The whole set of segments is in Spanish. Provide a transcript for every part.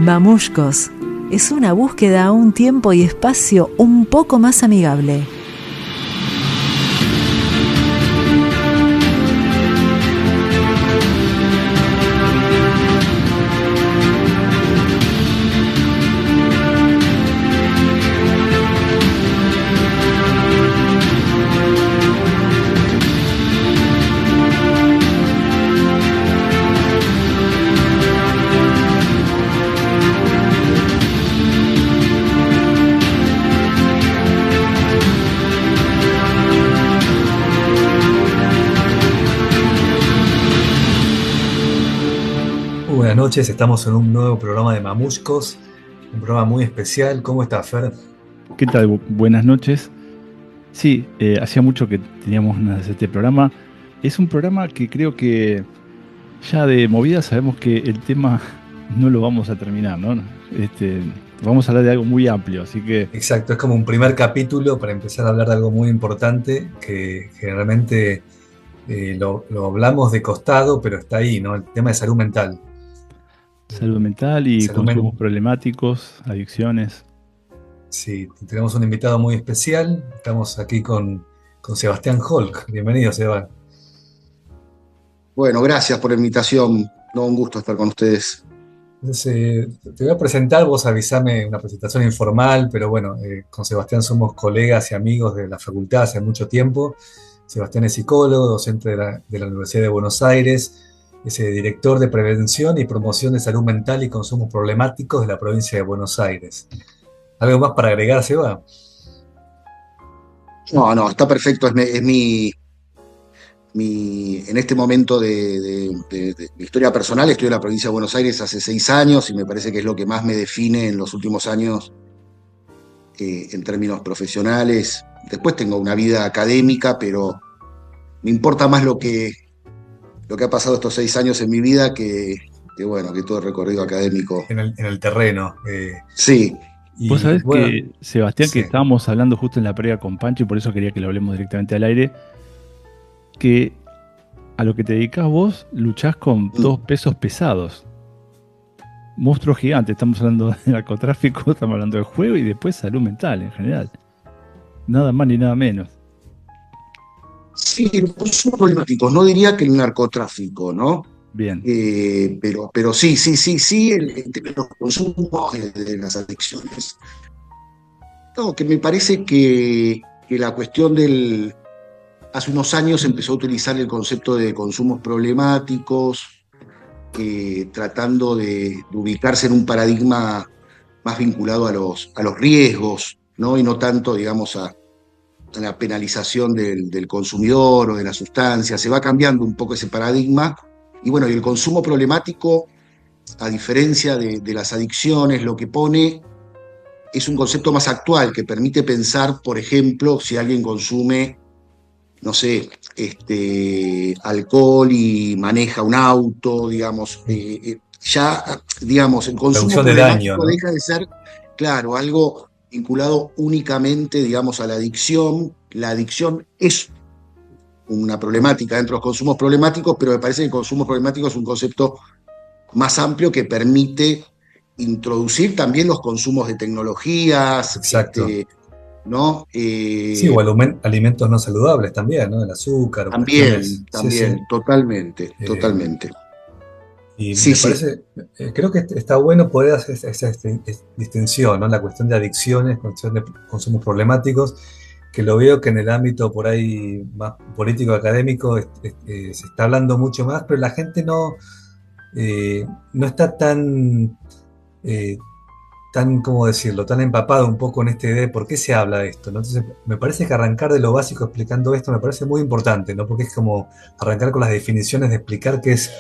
Mamushkos es una búsqueda a un tiempo y espacio un poco más amigable. Buenas noches, estamos en un nuevo programa de Mamushkos, un programa muy especial. ¿Cómo estás, Fer? ¿Qué tal? Buenas noches. Sí, hacía mucho que teníamos ganas de hacer este programa. Es un programa que creo que ya de movida sabemos que el tema no lo vamos a terminar, ¿no? Vamos a hablar de algo muy amplio, así que Exacto, es como un primer capítulo para empezar a hablar de algo muy importante que generalmente lo hablamos de costado, pero está ahí, ¿no? El tema de salud mental. salud mental y Salud men- consumos problemáticos, adicciones. Sí, tenemos un invitado muy especial. Estamos aquí con Sebastián Holk. Bienvenido, Seba. Bueno, gracias por la invitación. No, un gusto estar con ustedes. Entonces, te voy a presentar, vos avísame una presentación informal, pero bueno, con Sebastián somos colegas y amigos de la facultad hace mucho tiempo. Sebastián es psicólogo, docente de la Universidad de Buenos Aires, es director de prevención y promoción de salud mental y consumos problemáticos de la provincia de Buenos Aires. ¿Algo más para agregar, Seba? No, está perfecto. En este momento de mi historia personal, estoy en la provincia de Buenos Aires hace 6 años y me parece que es lo que más me define en los últimos años en términos profesionales. Después tengo una vida académica, pero me importa más lo que ha pasado estos 6 años en mi vida que todo el recorrido académico. En el terreno. Sí. Vos Y sabés bueno, que, Sebastián, que sí. estábamos hablando justo en la previa con Pancho y por eso quería que lo hablemos directamente al aire, que a lo que te dedicás vos luchás con dos pesos pesados. Monstruo gigante, estamos hablando de narcotráfico, estamos hablando de juego y después salud mental en general. Nada más ni nada menos. Sí, los consumos problemáticos. No diría que el narcotráfico, ¿no? Bien, Pero sí, el tema de los consumos, de las adicciones. No, que me parece que la cuestión del... Hace unos años empezó a utilizar el concepto de consumos problemáticos, tratando de ubicarse en un paradigma más vinculado a los riesgos, ¿no? Y no tanto, digamos, a la penalización del consumidor o de la sustancia. Se va cambiando un poco ese paradigma. Y bueno, y el consumo problemático, a diferencia de las adicciones, lo que pone es un concepto más actual que permite pensar, por ejemplo, si alguien consume, no sé, alcohol y maneja un auto, digamos, ya, digamos, el consumo Reducción de daño, problemático ¿no? deja de ser, claro, algo vinculado únicamente, digamos, a la adicción. La adicción es una problemática dentro de los consumos problemáticos, pero me parece que el consumo problemático es un concepto más amplio que permite introducir también los consumos de tecnologías, Exacto. ¿no? Sí, o alimentos no saludables también, ¿no? El azúcar o cuestiones. Sí, sí. Totalmente, Eh, totalmente. y Sí, me sí. parece, creo que está bueno poder hacer esa distinción, ¿no? La cuestión de adicciones, cuestión de consumos problemáticos, que lo veo que en el ámbito por ahí más político académico se está hablando mucho más, pero la gente no está eh, tan, ¿cómo decirlo?, tan empapado un poco en esta idea de por qué se habla de esto, ¿no? Entonces, me parece que arrancar de lo básico explicando esto me parece muy importante, ¿no? Porque es como arrancar con las definiciones de explicar qué es,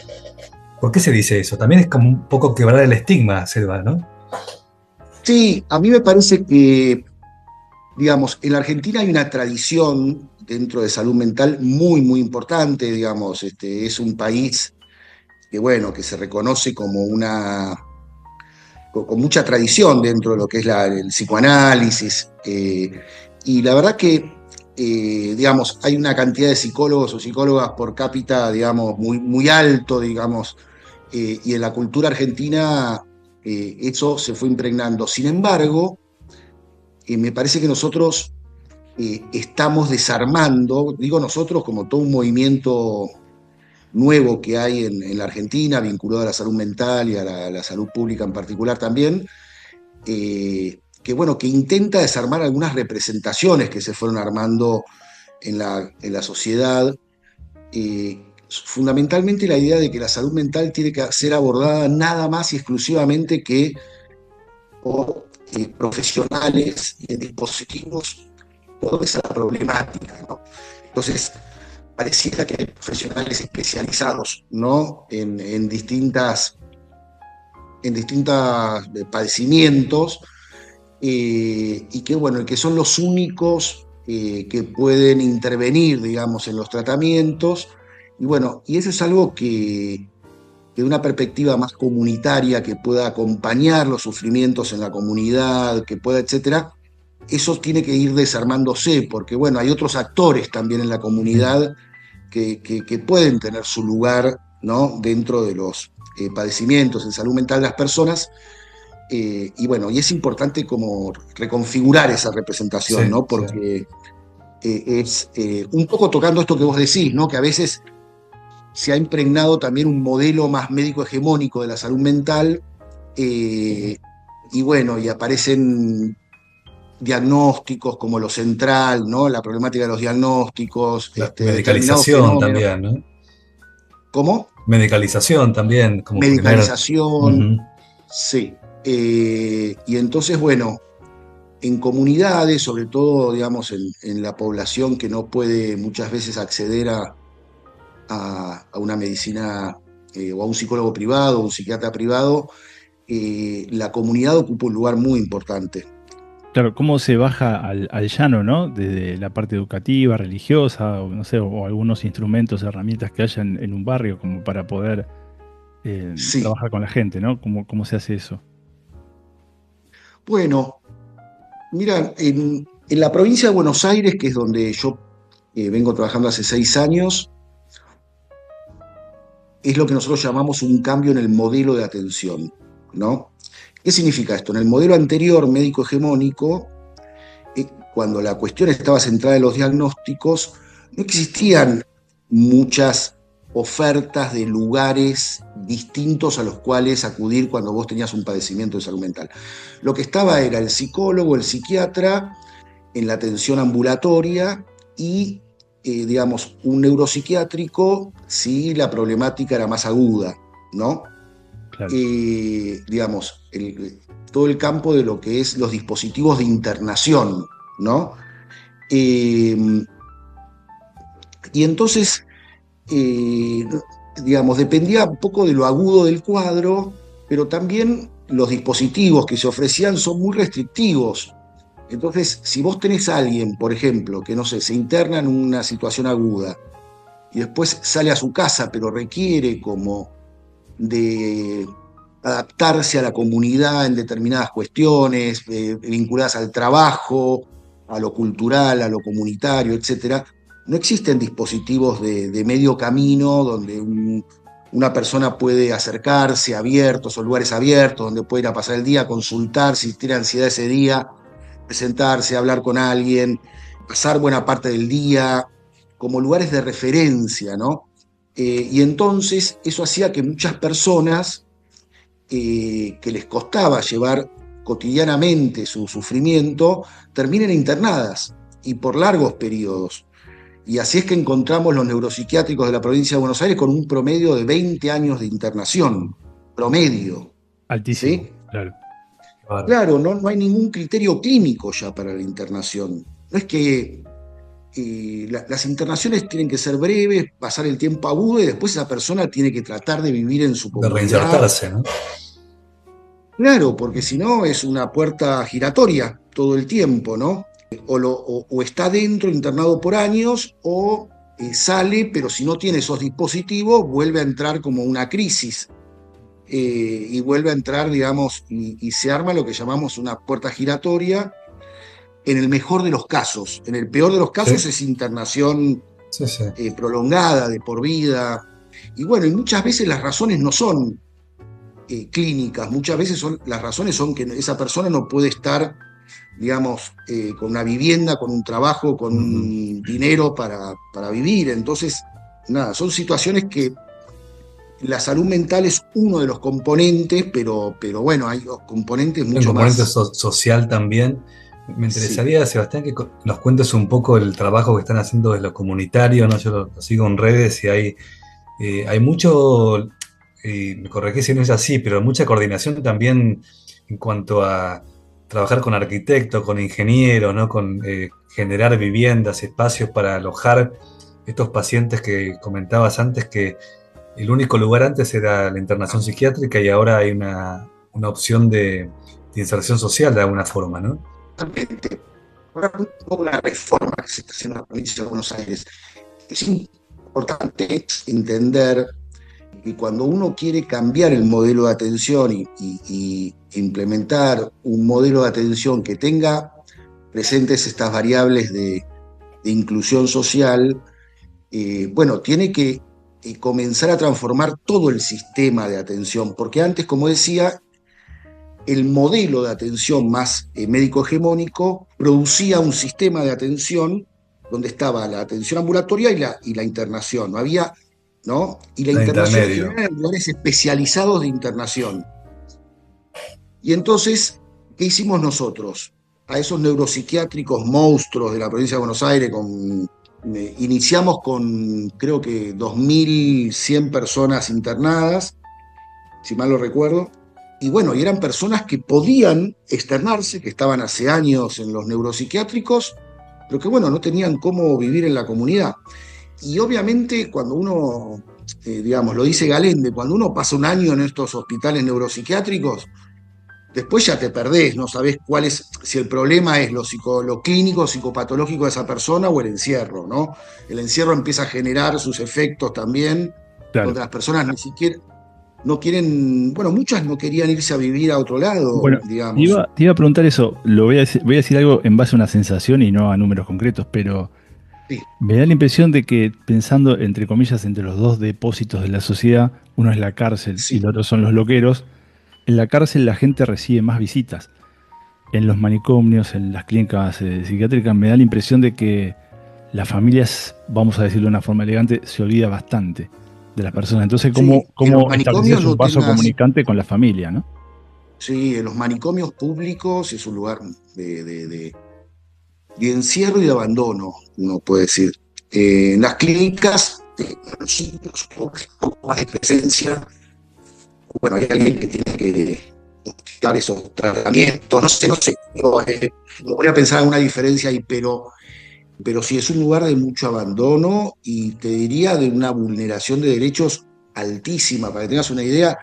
por qué se dice eso. También es como un poco quebrar el estigma, Selva, ¿no? Sí, a mí me parece que, digamos, en la Argentina hay una tradición dentro de salud mental muy, muy importante, digamos, es un país que, bueno, que se reconoce como con mucha tradición dentro de lo que es el psicoanálisis, y la verdad que, digamos, hay una cantidad de psicólogos o psicólogas por cápita, digamos, muy, muy alto, digamos, y en la cultura argentina eso se fue impregnando. Sin embargo, me parece que nosotros estamos desarmando, digo nosotros como todo un movimiento nuevo que hay en la Argentina, vinculado a la salud mental y a la salud pública en particular también, que intenta desarmar algunas representaciones que se fueron armando en la sociedad. Fundamentalmente la idea de que la salud mental tiene que ser abordada nada más y exclusivamente que por profesionales y dispositivos, toda esa problemática, ¿no? Entonces, pareciera que hay profesionales especializados, ¿no? en distintos padecimientos, y que son los únicos que pueden intervenir, digamos, en los tratamientos. Y eso es algo que de una perspectiva más comunitaria, que pueda acompañar los sufrimientos en la comunidad, que pueda, etcétera, eso tiene que ir desarmándose, porque hay otros actores también en la comunidad que pueden tener su lugar, ¿no? Dentro de los padecimientos en salud mental de las personas. Y es importante como reconfigurar esa representación, Sí, ¿no? Porque es un poco tocando esto que vos decís, ¿no? Que a veces se ha impregnado también un modelo más médico hegemónico de la salud mental, y aparecen diagnósticos como lo central, ¿no? La problemática de los diagnósticos, la determinados medicalización fenómenos. también, ¿no? ¿Cómo? Medicalización también, como Medicalización, Uh-huh. sí. Y entonces, en comunidades, sobre todo, digamos, en la población que no puede muchas veces acceder a una medicina o a un psicólogo privado, o un psiquiatra privado, la comunidad ocupa un lugar muy importante. Claro, cómo se baja al llano, ¿no? Desde la parte educativa, religiosa, o no sé, o algunos instrumentos, herramientas que haya en un barrio como para poder Sí. trabajar con la gente, ¿no? ¿Cómo se hace eso? Bueno, mira, en la provincia de Buenos Aires, que es donde yo vengo trabajando hace 6 años, es lo que nosotros llamamos un cambio en el modelo de atención, ¿no? ¿Qué significa esto? En el modelo anterior, médico hegemónico, cuando la cuestión estaba centrada en los diagnósticos, no existían muchas ofertas de lugares distintos a los cuales acudir cuando vos tenías un padecimiento de salud mental. Lo que estaba era el psicólogo, el psiquiatra, en la atención ambulatoria y, digamos, un neuropsiquiátrico si la problemática era más aguda, ¿no? Claro. Digamos, todo el campo de lo que es los dispositivos de internación, ¿no? Y entonces, digamos, dependía un poco de lo agudo del cuadro, pero también los dispositivos que se ofrecían son muy restrictivos. Entonces, si vos tenés a alguien, por ejemplo, que no sé, se interna en una situación aguda y después sale a su casa, pero requiere como de adaptarse a la comunidad en determinadas cuestiones, vinculadas al trabajo, a lo cultural, a lo comunitario, etc. No existen dispositivos de medio camino donde una persona puede acercarse, abiertos o lugares abiertos, donde puede ir a pasar el día, consultar si tiene ansiedad ese día, presentarse, hablar con alguien, pasar buena parte del día, como lugares de referencia, ¿no? Y entonces eso hacía que muchas personas que les costaba llevar cotidianamente su sufrimiento terminen internadas y por largos periodos. Y así es que encontramos los neuropsiquiátricos de la provincia de Buenos Aires con un promedio de 20 años de internación, promedio. Altísimo, ¿Sí? claro. Claro, no hay ningún criterio clínico ya para la internación. No es que las internaciones tienen que ser breves, pasar el tiempo agudo y después esa persona tiene que tratar de vivir en su De comunidad. reinsertarse, ¿no? Claro, porque si no es una puerta giratoria todo el tiempo, ¿no? O está dentro, internado por años, o sale, pero si no tiene esos dispositivos, vuelve a entrar como una crisis. Y vuelve a entrar, digamos, y se arma lo que llamamos una puerta giratoria en el mejor de los casos. En el peor de los casos Sí. es internación Sí, sí. prolongada, de por vida. Y muchas veces las razones no son clínicas. Muchas veces las razones son que esa persona no puede estar, digamos, con una vivienda, con un trabajo, con un dinero para vivir. Entonces, nada, son situaciones que la salud mental es uno de los componentes, pero bueno, hay componentes mucho un componente más. social también. Me Sí. interesaría, Sebastián, que nos cuentes un poco el trabajo que están haciendo desde lo comunitario, ¿no? Yo lo sigo en redes y hay mucho, me corregí si no es así, pero mucha coordinación también en cuanto a trabajar con arquitectos, con ingenieros, ¿no? Con generar viviendas, espacios para alojar estos pacientes que comentabas antes, que el único lugar antes era la internación psiquiátrica y ahora hay una opción de inserción social de alguna forma, ¿no? Totalmente. Ahora, un poco la reforma que se está haciendo en la provincia de Buenos Aires. Es importante entender que cuando uno quiere cambiar el modelo de atención y implementar un modelo de atención que tenga presentes estas variables de inclusión social, bueno, tiene que comenzar a transformar todo el sistema de atención, porque antes, como decía, el modelo de atención más médico hegemónico producía un sistema de atención donde estaba la atención ambulatoria y la internación. No había, ¿no? Y la El internación intermedio. general en lugares especializados de internación. Y entonces, ¿qué hicimos nosotros? A esos neuropsiquiátricos monstruos de la provincia de Buenos Aires, iniciamos con creo que 2.100 personas internadas, si mal lo recuerdo. Y bueno, y eran personas que podían externarse, que estaban hace años en los neuropsiquiátricos, pero que bueno, no tenían cómo vivir en la comunidad. Y obviamente cuando uno, digamos, lo dice Galende, cuando uno pasa un año en estos hospitales neuropsiquiátricos, después ya te perdés, no sabés cuál es, si el problema es lo clínico, psicopatológico de esa persona o el encierro, ¿no? El encierro empieza a generar sus efectos también, Claro. donde las personas ni siquiera no quieren, bueno, muchas no querían irse a vivir a otro lado, Bueno, digamos. te iba a preguntar eso. Voy a decir algo en base a una sensación y no a números concretos, pero Sí, me da la impresión de que pensando, entre comillas, entre los dos depósitos de la sociedad, uno es la cárcel y sí. el otro son los loqueros, en la cárcel la gente recibe más visitas. En los manicomios, en las clínicas psiquiátricas, me da la impresión de que las familias, vamos a decirlo de una forma elegante, se olvida bastante de las personas. Entonces, Sí, en los cómo manicomios estableces un no vaso tengas, comunicante con la familia, ¿no? sí, en los manicomios públicos es un lugar de encierro y de abandono, uno puede decir. En las clínicas, nosotros un poco más de presencia, bueno, hay alguien que tiene que dar esos tratamientos, no sé, no voy a pensar en una diferencia ahí, pero sí es un lugar de mucho abandono y te diría de una vulneración de derechos altísima. Para que tengas una idea,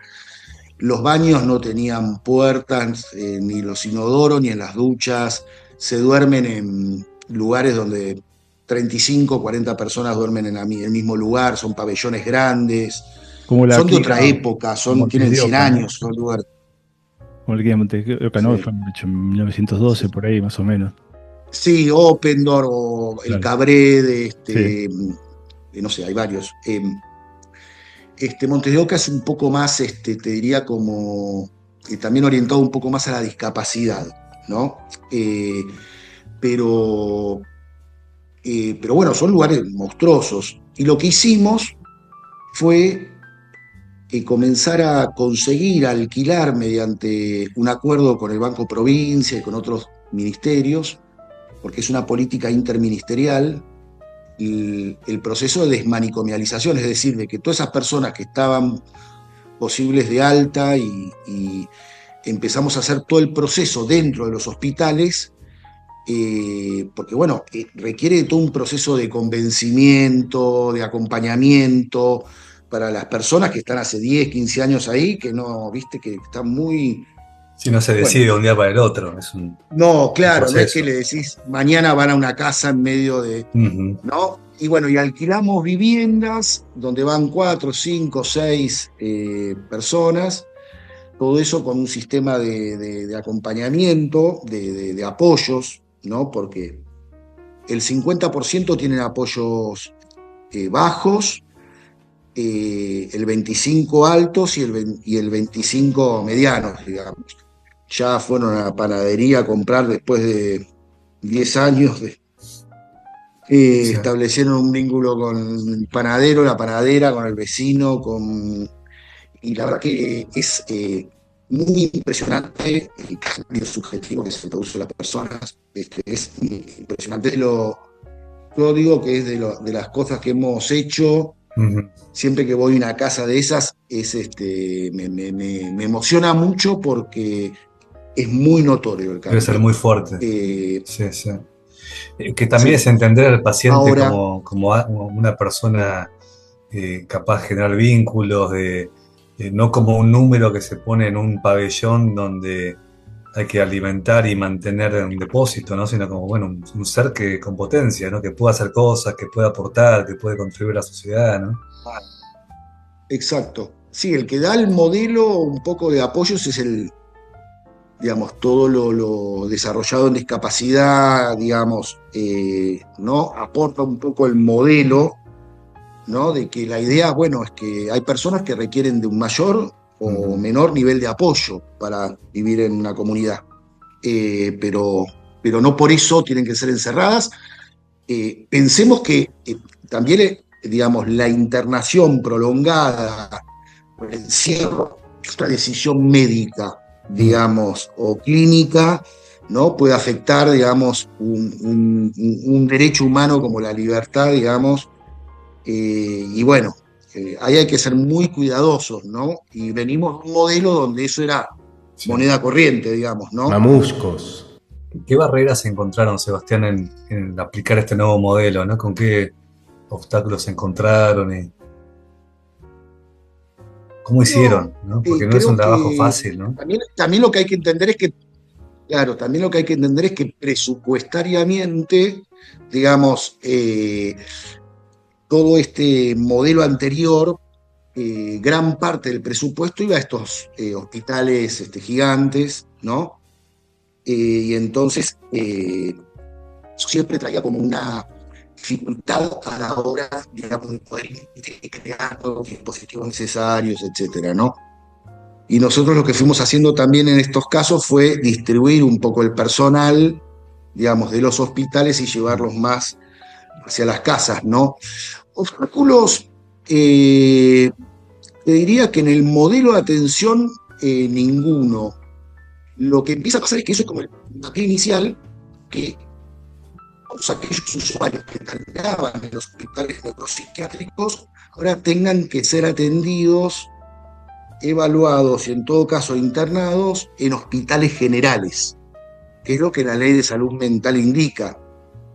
los baños no tenían puertas, ni los inodoros, ni en las duchas. Se duermen en lugares donde 35, 40 personas duermen en el mismo lugar, son pabellones grandes, Como la son de clínica otra época, Montes tienen de 100 Oca, ¿no? años, son lugares. Como la clínica Montes de Oca, ¿no? Sí, Fue hecho en 1912, sí. por ahí más o menos. Sí, Opendorf o el Claro. Cabré de Sí. no sé, hay varios. Montes de Oca es un poco más, te diría, como también orientado un poco más a la discapacidad, ¿no? Eh, pero, pero bueno, son lugares monstruosos. Y lo que hicimos fue comenzar a conseguir alquilar mediante un acuerdo con el Banco Provincia y con otros ministerios, porque es una política interministerial, el proceso de desmanicomialización, es decir, de que todas esas personas que estaban posibles de alta y empezamos a hacer todo el proceso dentro de los hospitales, porque bueno, requiere de todo un proceso de convencimiento, de acompañamiento para las personas que están hace 10, 15 años ahí, que no, viste, que están muy, Si no se bueno, decide de un día para el otro, es no, un claro, no es que proceso. le decís, mañana van a una casa en medio de, Ujú. ¿no? Y bueno, y alquilamos viviendas donde van 4, 5, 6 personas, todo eso con un sistema de acompañamiento, de apoyos, ¿no? Porque el 50% tienen apoyos bajos el 25 altos y el 25 medianos, digamos. Ya fueron a la panadería a comprar después de 10 años Sí. establecieron un vínculo con el panadero, la panadera, con el vecino, y la verdad que es muy impresionante el cambio subjetivo que se produce en las personas. Es impresionante. Yo digo que es de las cosas que hemos hecho. Ujú. Siempre que voy a una casa de esas, me emociona mucho porque es muy notorio el Debe ser cambio. muy fuerte. Eh, Sí, sí. Que también sí. es entender al paciente Ahora, como una persona capaz de generar vínculos, no como un número que se pone en un pabellón donde hay que alimentar y mantener en un depósito, ¿no? Sino como, bueno, un ser con potencia, ¿no? Que pueda hacer cosas, que pueda aportar, que puede contribuir a la sociedad, ¿no? exacto. Sí, el que da el modelo un poco de apoyos es digamos, todo lo desarrollado en discapacidad, digamos, ¿no? Aporta un poco el modelo, ¿no? De que la idea, bueno, es que hay personas que requieren de un mayor o menor nivel de apoyo para vivir en una comunidad. Pero no por eso tienen que ser encerradas. Pensemos que también, digamos, la internación prolongada, el encierro, es una decisión médica, digamos, o clínica, ¿no? Puede afectar, digamos, un derecho humano como la libertad, digamos, y bueno, ahí hay que ser muy cuidadosos, ¿no? Y venimos de un modelo donde eso era Sí. moneda corriente, digamos, ¿no? Mamuscos. ¿Qué barreras encontraron, Sebastián, en aplicar este nuevo modelo, ¿no? ¿Con qué obstáculos se encontraron y cómo hicieron, ¿no? Porque no es un Creo trabajo que fácil, ¿no? también lo que hay que entender es que, claro, también lo que hay que entender es que presupuestariamente, digamos, todo este modelo anterior, gran parte del presupuesto iba a estos hospitales gigantes, ¿no? Y entonces eso siempre traía como una dificultad a la hora, digamos, de poder crear los dispositivos necesarios, etcétera, ¿no? Y nosotros lo que fuimos haciendo también en estos casos fue distribuir un poco el personal, digamos, de los hospitales y llevarlos más hacia las casas, ¿no? Obstáculos, te diría que en el modelo de atención, ninguno. Lo que empieza a pasar es que eso es como el papel inicial, que todos aquellos usuarios que terminaban en los hospitales neuropsiquiátricos ahora tengan que ser atendidos, evaluados y en todo caso internados en hospitales generales, que es lo que la ley de salud mental indica.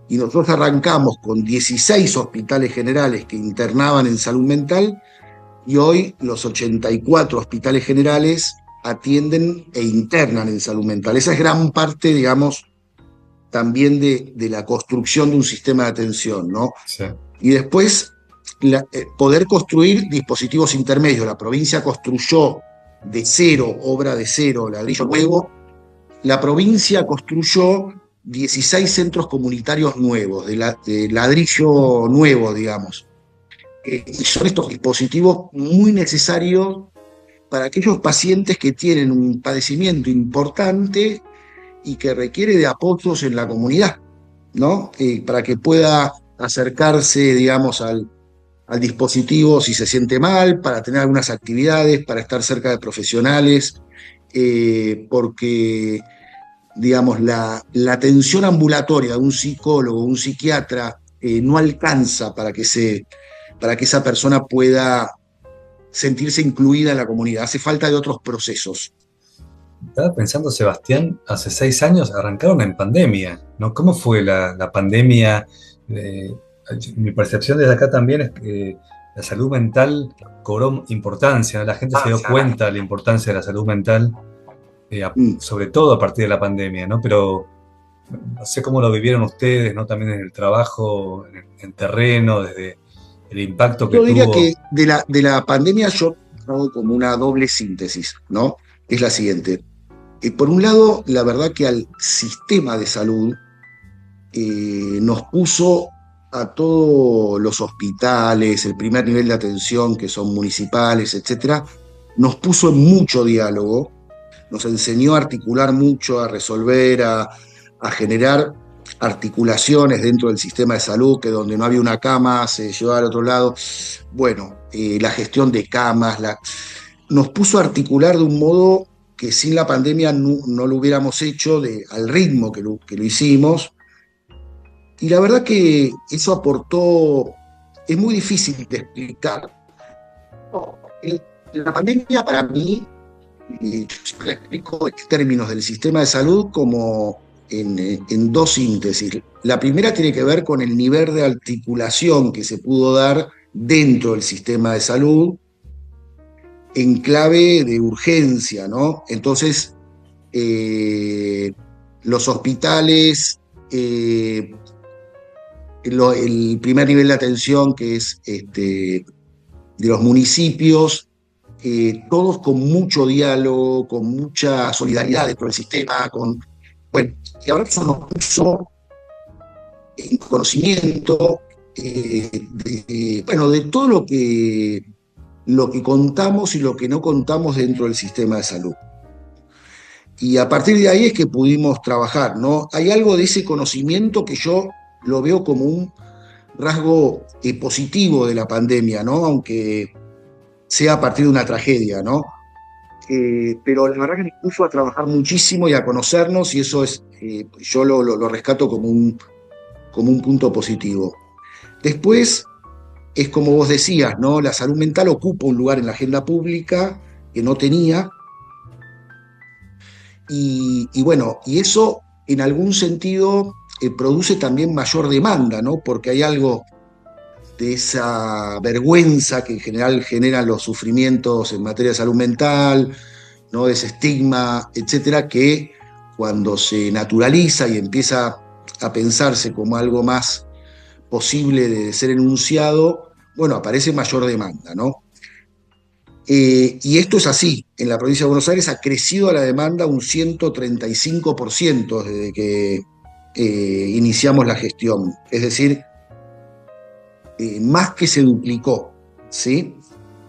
Y nosotros arrancamos con 16 hospitales generales que internaban en salud mental y hoy los 84 hospitales generales atienden e internan en salud mental. Esa es gran parte, digamos, también de la construcción de un sistema de atención, ¿no? Sí. Y después poder construir dispositivos intermedios. La provincia construyó de cero, obra de cero, ladrillo nuevo. La provincia construyó 16 centros comunitarios nuevos, de ladrillo nuevo, digamos. Y son estos dispositivos muy necesarios para aquellos pacientes que tienen un padecimiento importante y que requiere de apoyos en la comunidad, ¿no? Para que pueda acercarse, digamos, al dispositivo si se siente mal, para tener algunas actividades, para estar cerca de profesionales, porque, digamos, la atención ambulatoria de un psicólogo, un psiquiatra, no alcanza para que esa persona pueda sentirse incluida en la comunidad. Hace falta de otros procesos. Estaba pensando, Sebastián, hace 6 años arrancaron en pandemia, ¿no? ¿Cómo fue la pandemia? Mi percepción desde acá también es que la salud mental cobró importancia, ¿no? La gente se dio cuenta de la importancia de la salud mental, sobre todo a partir de la pandemia, ¿no? Pero no sé cómo lo vivieron ustedes, ¿no? También en el trabajo, en terreno, desde el impacto que Yo diría tuvo. que de la pandemia yo hago como una doble síntesis, ¿no? Es la siguiente. Por un lado, la verdad que al sistema de salud nos puso a todos los hospitales, el primer nivel de atención que son municipales, etcétera, nos puso en mucho diálogo, nos enseñó a articular mucho, a resolver, a generar articulaciones dentro del sistema de salud, que donde no había una cama se llevaba al otro lado. Bueno, la gestión de camas, nos puso a articular de un modo que sin la pandemia no lo hubiéramos hecho al ritmo que lo hicimos. Y la verdad que eso aportó, es muy difícil de explicar. La pandemia para mí, yo siempre explico en términos del sistema de salud como en dos síntesis. La primera tiene que ver con el nivel de articulación que se pudo dar dentro del sistema de salud en clave de urgencia, ¿no? Entonces, los hospitales, el primer nivel de atención que es de los municipios, todos con mucho diálogo, con mucha solidaridad dentro del sistema, bueno, y ahora eso nos puso en conocimiento de todo lo que contamos y lo que no contamos dentro del sistema de salud. Y a partir de ahí es que pudimos trabajar, ¿no? Hay algo de ese conocimiento que yo lo veo como un rasgo positivo de la pandemia, ¿no? Aunque sea a partir de una tragedia, ¿no? Pero la verdad que nos puso a trabajar muchísimo y a conocernos, y eso es, yo lo rescato como un punto positivo. Después, es como vos decías, ¿no? La salud mental ocupa un lugar en la agenda pública que no tenía, y bueno, y eso en algún sentido produce también mayor demanda, ¿no? Porque hay algo de esa vergüenza que en general generan los sufrimientos en materia de salud mental, ¿no? De ese estigma, etcétera, que cuando se naturaliza y empieza a pensarse como algo más posible de ser enunciado, bueno, aparece mayor demanda, ¿no? Y esto es así. En la provincia de Buenos Aires ha crecido la demanda un 135% desde que iniciamos la gestión. Es decir, más que se duplicó, ¿sí?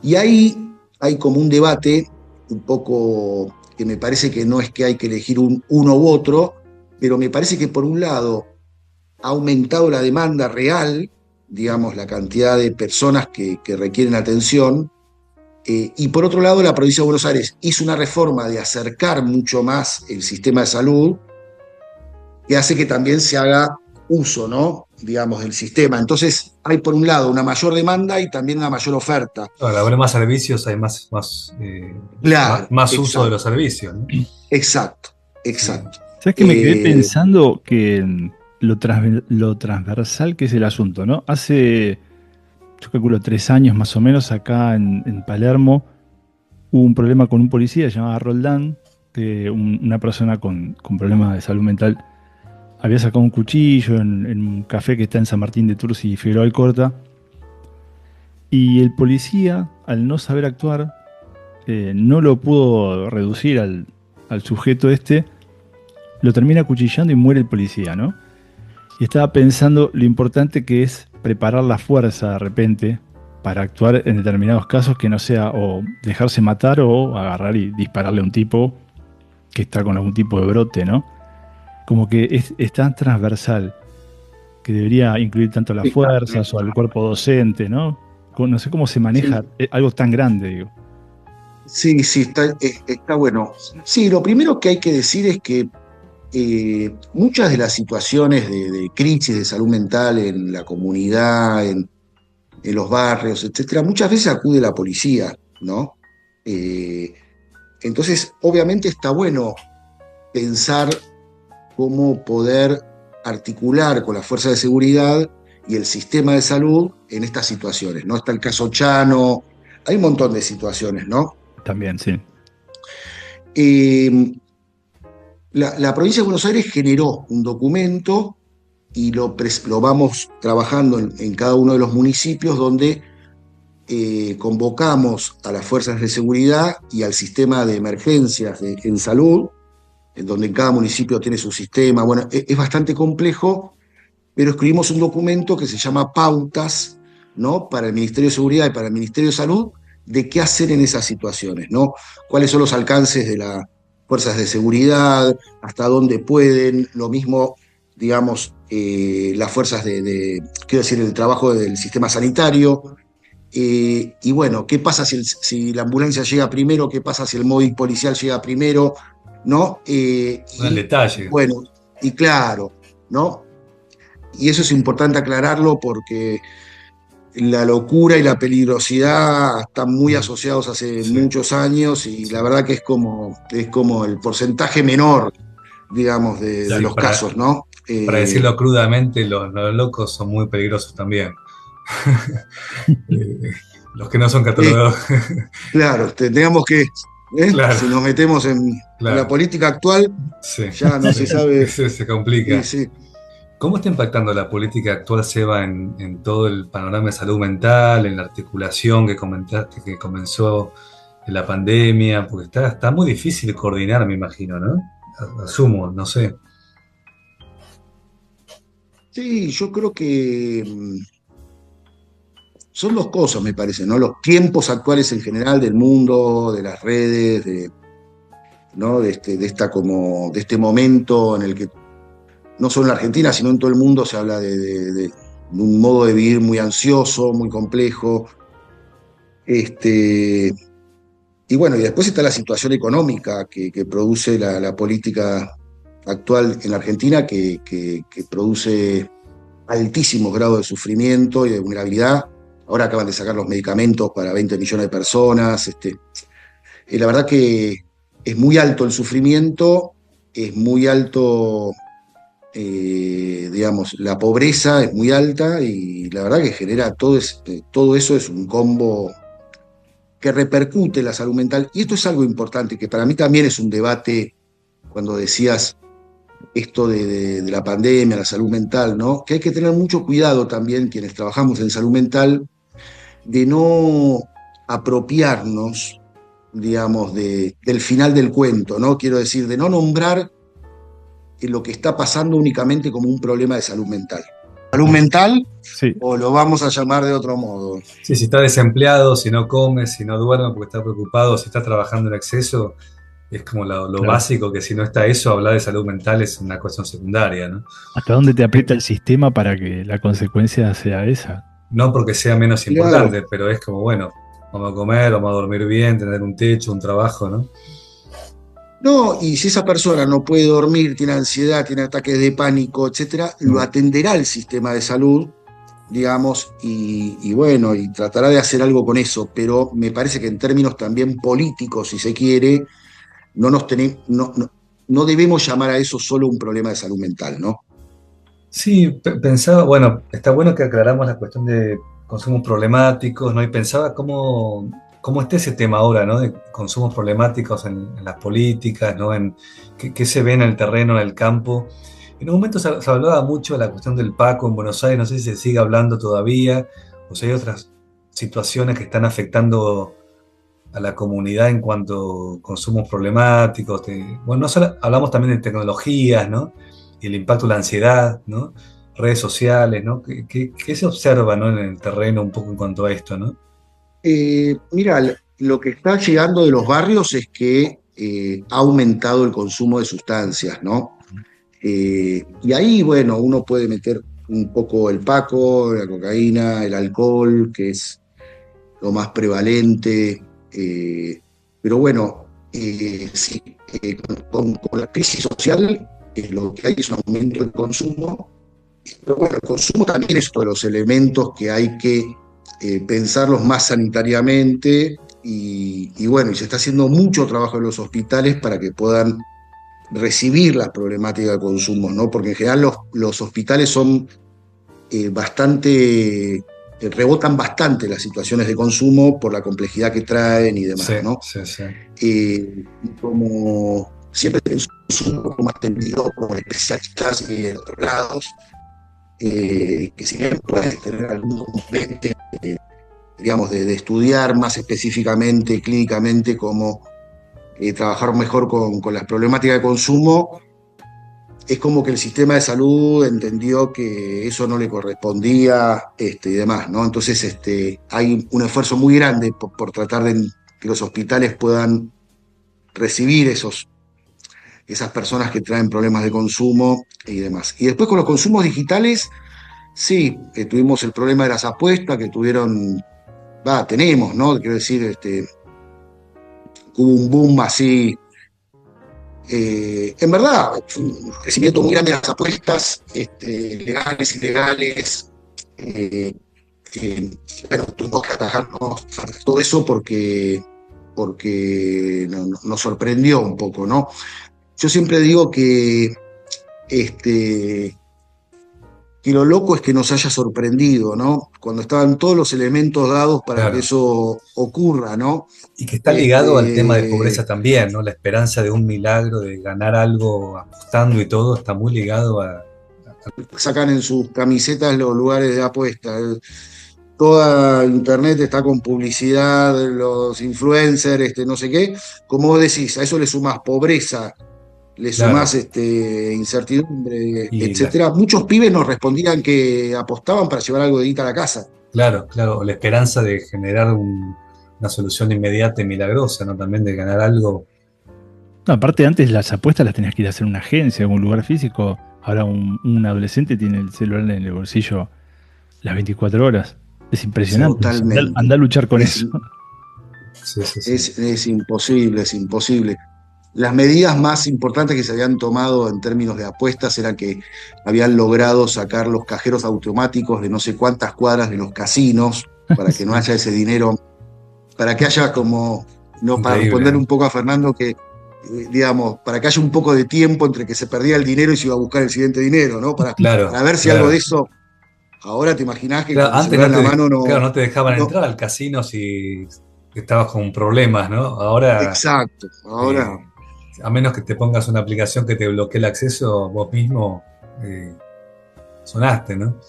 Y ahí hay como un debate un poco que me parece que no es que hay que elegir uno u otro, pero me parece que por un lado ha aumentado la demanda real, digamos, la cantidad de personas que requieren atención, y por otro lado la provincia de Buenos Aires hizo una reforma de acercar mucho más el sistema de salud, que hace que también se haga uso, ¿no? Digamos, del sistema. Entonces hay por un lado una mayor demanda y también una mayor oferta. Al haber más servicios hay más Claro, uso de los servicios, ¿no? Exacto. ¿Sabes que me quedé pensando que lo transversal que es el asunto, ¿no? Hace, yo calculo 3 años más o menos, acá en Palermo, hubo un problema con un policía llamado Roldán, que una persona con problemas de salud mental había sacado un cuchillo en un café que está en San Martín de Tours y Figueroa Alcorta, y el policía, al no saber actuar, no lo pudo reducir al sujeto lo termina acuchillando y muere el policía, ¿no? Y estaba pensando lo importante que es preparar la fuerza de repente para actuar en determinados casos, que no sea o dejarse matar o agarrar y dispararle a un tipo que está con algún tipo de brote, ¿no? Como que es tan transversal que debería incluir tanto las fuerzas o al cuerpo docente, ¿no? No sé cómo se maneja algo tan grande, digo. Sí, está bueno. Sí, lo primero que hay que decir es que muchas de las situaciones de crisis de salud mental en la comunidad, en los barrios, etcétera, muchas veces acude la policía, ¿no? Entonces, obviamente está bueno pensar cómo poder articular con las fuerzas de seguridad y el sistema de salud en estas situaciones, ¿no? Está el caso Chano, hay un montón de situaciones, ¿no? También, sí. La provincia de Buenos Aires generó un documento y lo vamos trabajando en cada uno de los municipios, donde convocamos a las fuerzas de seguridad y al sistema de emergencias en salud, en donde cada municipio tiene su sistema. Bueno, es bastante complejo, pero escribimos un documento que se llama Pautas, ¿no? Para el Ministerio de Seguridad y para el Ministerio de Salud, de qué hacer en esas situaciones, ¿no? Cuáles son los alcances de las fuerzas de seguridad, hasta dónde pueden, lo mismo, digamos, las fuerzas quiero decir, el trabajo del sistema sanitario. Y bueno, ¿qué pasa si la ambulancia llega primero? ¿Qué pasa si el móvil policial llega primero? ¿No? El detalle. Bueno, y claro, ¿no? Y eso es importante aclararlo porque la locura y la peligrosidad están muy asociados hace muchos años y la verdad que es como el porcentaje menor, digamos, de los casos, ¿no? Para decirlo crudamente, los locos son muy peligrosos también. Los que no son catalogados. Claro, tendríamos que, claro, si nos metemos en la política actual, ya no se sabe. Se complica. Sí. ¿Cómo está impactando la política actual, Seba, en todo el panorama de salud mental, en la articulación que comentaste que comenzó en la pandemia? Porque está muy difícil coordinar, me imagino, ¿no? Asumo, no sé. Sí, yo creo que son dos cosas, me parece, ¿no? Los tiempos actuales en general del mundo, de las redes, ¿no? de este momento en el que no solo en la Argentina, sino en todo el mundo se habla de un modo de vivir muy ansioso, muy complejo. Y bueno, y después está la situación económica que produce la política actual en la Argentina, que produce altísimos grados de sufrimiento y de vulnerabilidad. Ahora acaban de sacar los medicamentos para 20 millones de personas. La verdad que es muy alto el sufrimiento, es muy alto, digamos, la pobreza es muy alta y la verdad que genera todo eso es un combo que repercute en la salud mental. Y esto es algo importante, que para mí también es un debate, cuando decías esto de la pandemia, la salud mental, ¿no? Que hay que tener mucho cuidado también, quienes trabajamos en salud mental, de no apropiarnos, digamos, del final del cuento, ¿no? Quiero decir, de no nombrar lo que está pasando únicamente como un problema de salud mental. ¿Salud mental? Sí. ¿O lo vamos a llamar de otro modo? Sí, si está desempleado, si no come, si no duerme porque está preocupado, si está trabajando en exceso, es como lo Claro. básico, que si no está eso, hablar de salud mental es una cuestión secundaria, ¿no? ¿Hasta dónde te aprieta el sistema para que la consecuencia sea esa? No porque sea menos Claro. importante, pero es como, bueno, vamos a comer, vamos a dormir bien, tener un techo, un trabajo, ¿no? No, y si esa persona no puede dormir, tiene ansiedad, tiene ataques de pánico, etcétera, lo atenderá el sistema de salud, digamos, y bueno, y tratará de hacer algo con eso, pero me parece que en términos también políticos, si se quiere, no debemos llamar a eso solo un problema de salud mental, ¿no? Sí, pensaba, bueno, está bueno que aclaramos la cuestión de consumos problemáticos, ¿no? Y pensaba cómo está ese tema ahora, ¿no? De consumos problemáticos en las políticas, ¿no? En qué se ve en el terreno, en el campo. En un momento se hablaba mucho de la cuestión del Paco en Buenos Aires, no sé si se sigue hablando todavía, o si hay otras situaciones que están afectando a la comunidad en cuanto a consumos problemáticos. Bueno, no solo, hablamos también de tecnologías, ¿no? Y el impacto de la ansiedad, ¿no? Redes sociales, ¿no? ¿Qué se observa, ¿no? En el terreno un poco en cuanto a esto, ¿no? Mira, lo que está llegando de los barrios es que ha aumentado el consumo de sustancias, ¿no? Y ahí, bueno, uno puede meter un poco el paco, la cocaína, el alcohol, que es lo más prevalente. Pero bueno, sí, con la crisis social lo que hay es un aumento del consumo. Pero bueno, el consumo también es uno de los elementos que hay que pensarlos más sanitariamente y bueno, y se está haciendo mucho trabajo en los hospitales para que puedan recibir las problemáticas de consumo, ¿no? Porque en general los hospitales son rebotan bastante las situaciones de consumo por la complejidad que traen y demás, Sí, ¿no? sí, sí. Y como siempre es un poco más atendido por especialistas y de otros lados, que si bien pueden tener algún componente, digamos, de estudiar más específicamente, clínicamente, cómo trabajar mejor con las problemáticas de consumo, es como que el sistema de salud entendió que eso no le correspondía y demás, ¿no? Entonces hay un esfuerzo muy grande por tratar de que los hospitales puedan recibir esas personas que traen problemas de consumo y demás. Y después con los consumos digitales, sí, tuvimos el problema de las apuestas que tenemos, ¿no? Quiero decir, hubo un boom así. En verdad, un crecimiento muy grande de las apuestas, legales, ilegales. Bueno, tuvimos que atajarnos todo eso porque nos sorprendió un poco, ¿no? Yo siempre digo que lo loco es que nos haya sorprendido, ¿no? Cuando estaban todos los elementos dados para Claro. que eso ocurra, ¿no? Y que está ligado al tema de pobreza también, ¿no? La esperanza de un milagro, de ganar algo apostando y todo, está muy ligado a... Sacan en sus camisetas los lugares de apuesta. Toda internet está con publicidad, los influencers, no sé qué. Como vos decís, a eso le sumás pobreza, le sumás incertidumbre, Y etcétera. Muchos pibes nos respondían que apostaban para llevar algo de guita a la casa. Claro, la esperanza de generar una solución inmediata y milagrosa, ¿no? También de ganar algo. No, aparte, antes las apuestas las tenías que ir a hacer en una agencia, en un lugar físico. Ahora un adolescente tiene el celular en el bolsillo las 24 horas. Es impresionante. Totalmente. Anda a luchar con eso. Sí. Es imposible, es imposible. Las medidas más importantes que se habían tomado en términos de apuestas era que habían logrado sacar los cajeros automáticos de no sé cuántas cuadras de los casinos para que no haya ese dinero, para que haya como, no, para responder un poco a Fernando, que digamos, para que haya un poco de tiempo entre que se perdía el dinero y se iba a buscar el siguiente dinero, ¿no? Para ver si algo de eso. Ahora te imaginás que con antes en la mano no te dejaban entrar al casino si estabas con problemas, ¿no? Ahora. Exacto, ahora. A menos que te pongas una aplicación que te bloquee el acceso, vos mismo sonaste, ¿no?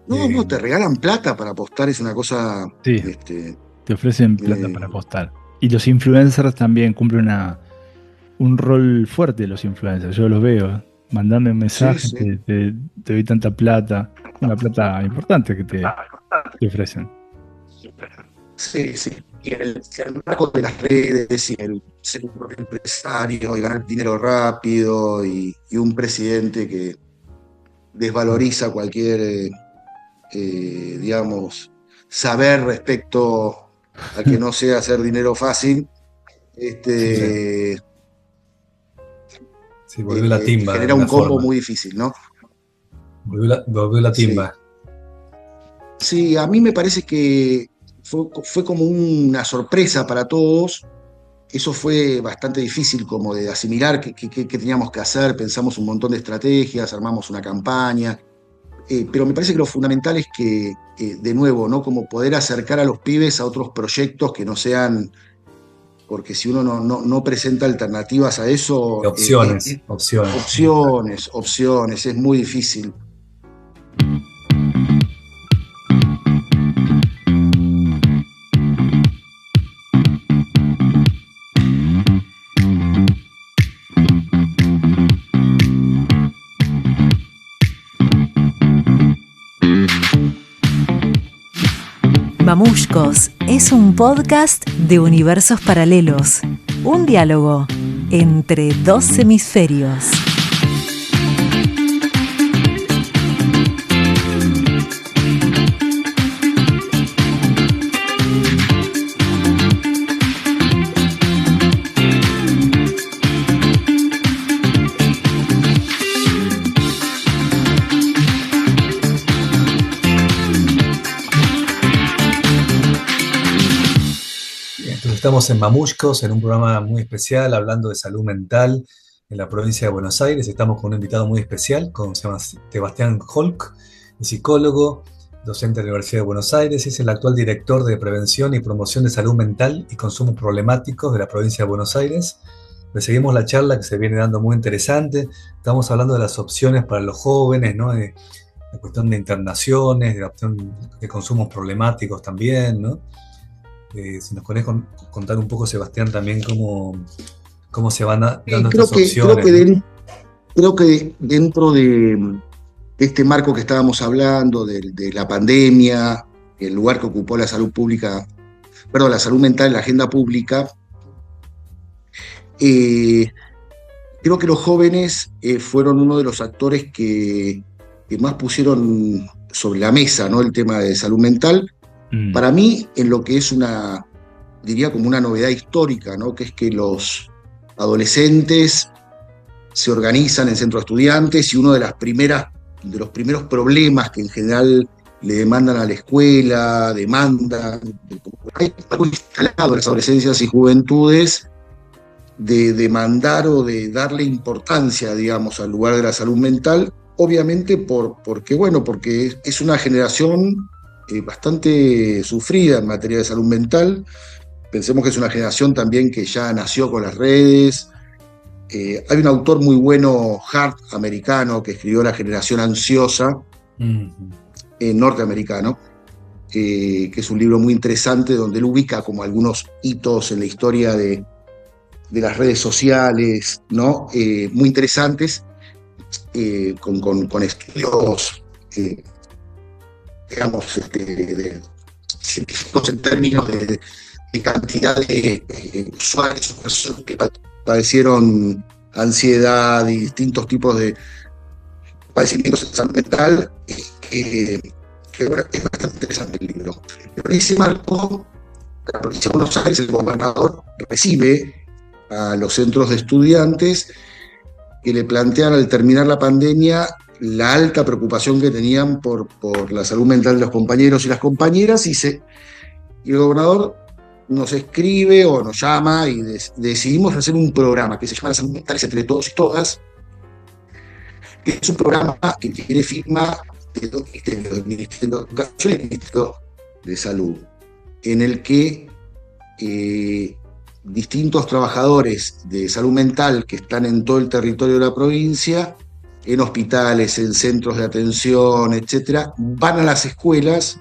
No, te regalan plata para apostar, es una cosa... Sí, te ofrecen plata para apostar. Y los influencers también cumplen un rol fuerte, los influencers, yo los veo. Mandame un mensaje, sí. Te doy tanta plata, una plata importante que te ofrecen. Sí. Y el marco de las redes, y el ser un propio empresario, y ganar dinero rápido, y un presidente que desvaloriza cualquier, digamos, saber respecto a que no sea hacer dinero fácil. Sí, volvió la timba. Genera un combo muy difícil, ¿no? Volvió la timba. Sí, a mí me parece que fue como una sorpresa para todos. Eso fue bastante difícil como de asimilar qué teníamos que hacer. Pensamos un montón de estrategias, armamos una campaña. Pero me parece que lo fundamental es que, de nuevo, ¿no? Como poder acercar a los pibes a otros proyectos que no sean... Porque si uno no presenta alternativas a eso... Opciones. Es muy difícil. Mamushkos es un podcast de universos paralelos, un diálogo entre dos hemisferios. Estamos en Mamushkos, en un programa muy especial hablando de salud mental en la provincia de Buenos Aires. Estamos con un invitado muy especial, se llama Sebastián Holk, es psicólogo, docente de la Universidad de Buenos Aires, es el actual director de Prevención y Promoción de Salud Mental y Consumos Problemáticos de la provincia de Buenos Aires. Le seguimos la charla que se viene dando muy interesante. Estamos hablando de las opciones para los jóvenes, ¿no? De la cuestión de internaciones, de la opción de consumos problemáticos también, ¿no? Si nos querés contar un poco, Sebastián, también cómo se van dando estas opciones. creo que dentro de este marco que estábamos hablando, de la pandemia, el lugar que ocupó la salud pública, perdón, la salud mental en la agenda pública, creo que los jóvenes fueron uno de los actores que más pusieron sobre la mesa, ¿no?, el tema de salud mental. Para mí, en lo que es diría como una novedad histórica, ¿no?, que es que los adolescentes se organizan en centros de estudiantes, y uno de los primeros problemas que en general le demandan a la escuela, hay algo instalado en las adolescencias y juventudes, de demandar o de darle importancia, digamos, al lugar de la salud mental, obviamente porque es una generación bastante sufrida en materia de salud mental. Pensemos que es una generación también que ya nació con las redes. Hay un autor muy bueno, Hart, americano, que escribió La generación ansiosa, norteamericano, que es un libro muy interesante donde él ubica como algunos hitos en la historia de las redes sociales, ¿no? Muy interesantes, con estudios, digamos, científicos en términos de cantidad de usuarios o personas que padecieron ansiedad y distintos tipos de padecimientos de salud mental, que bueno, es bastante interesante el libro. Pero en ese marco, la provincia de Buenos Aires, el gobernador recibe a los centros de estudiantes que le plantean, al terminar la pandemia, la alta preocupación que tenían por la salud mental de los compañeros y las compañeras, y el gobernador nos escribe o nos llama y decidimos hacer un programa que se llama La Salud Mental entre todos y todas, que es un programa que tiene firma de dos ministerios, del Ministerio de Educación y el Ministerio de Salud, en el que distintos trabajadores de salud mental que están en todo el territorio de la provincia, en hospitales, en centros de atención, etcétera, van a las escuelas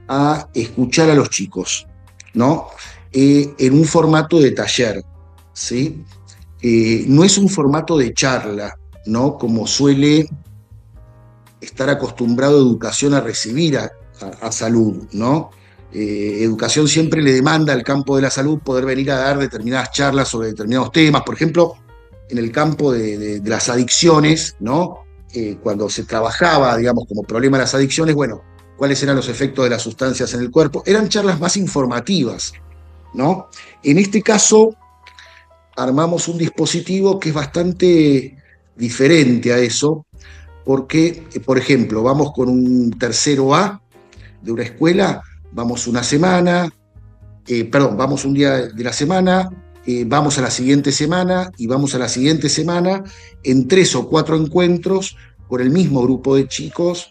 a escuchar a los chicos, ¿no? En un formato de taller, ¿sí? No es un formato de charla, ¿no?, como suele estar acostumbrado educación a recibir a salud, ¿no? Educación siempre le demanda al campo de la salud poder venir a dar determinadas charlas sobre determinados temas. Por ejemplo, en el campo de las adicciones, ¿no? Cuando se trabajaba, digamos, como problema de las adicciones, bueno, cuáles eran los efectos de las sustancias en el cuerpo, eran charlas más informativas, ¿no? En este caso, armamos un dispositivo que es bastante diferente a eso, porque, por ejemplo, vamos con un tercero A de una escuela, vamos una semana, vamos un día de la semana, vamos a la siguiente semana y vamos a la siguiente semana en 3 o 4 encuentros con el mismo grupo de chicos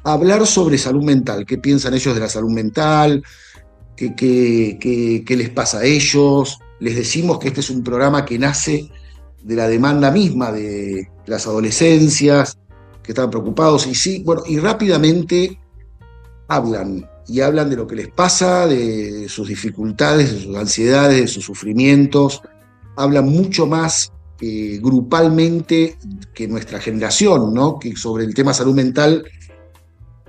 a hablar sobre salud mental, qué piensan ellos de la salud mental, qué les pasa a ellos. Les decimos que este es un programa que nace de la demanda misma de las adolescencias, que están preocupados, y rápidamente hablan de lo que les pasa, de sus dificultades, de sus ansiedades, de sus sufrimientos. Hablan mucho más grupalmente que nuestra generación, ¿no?, que sobre el tema salud mental,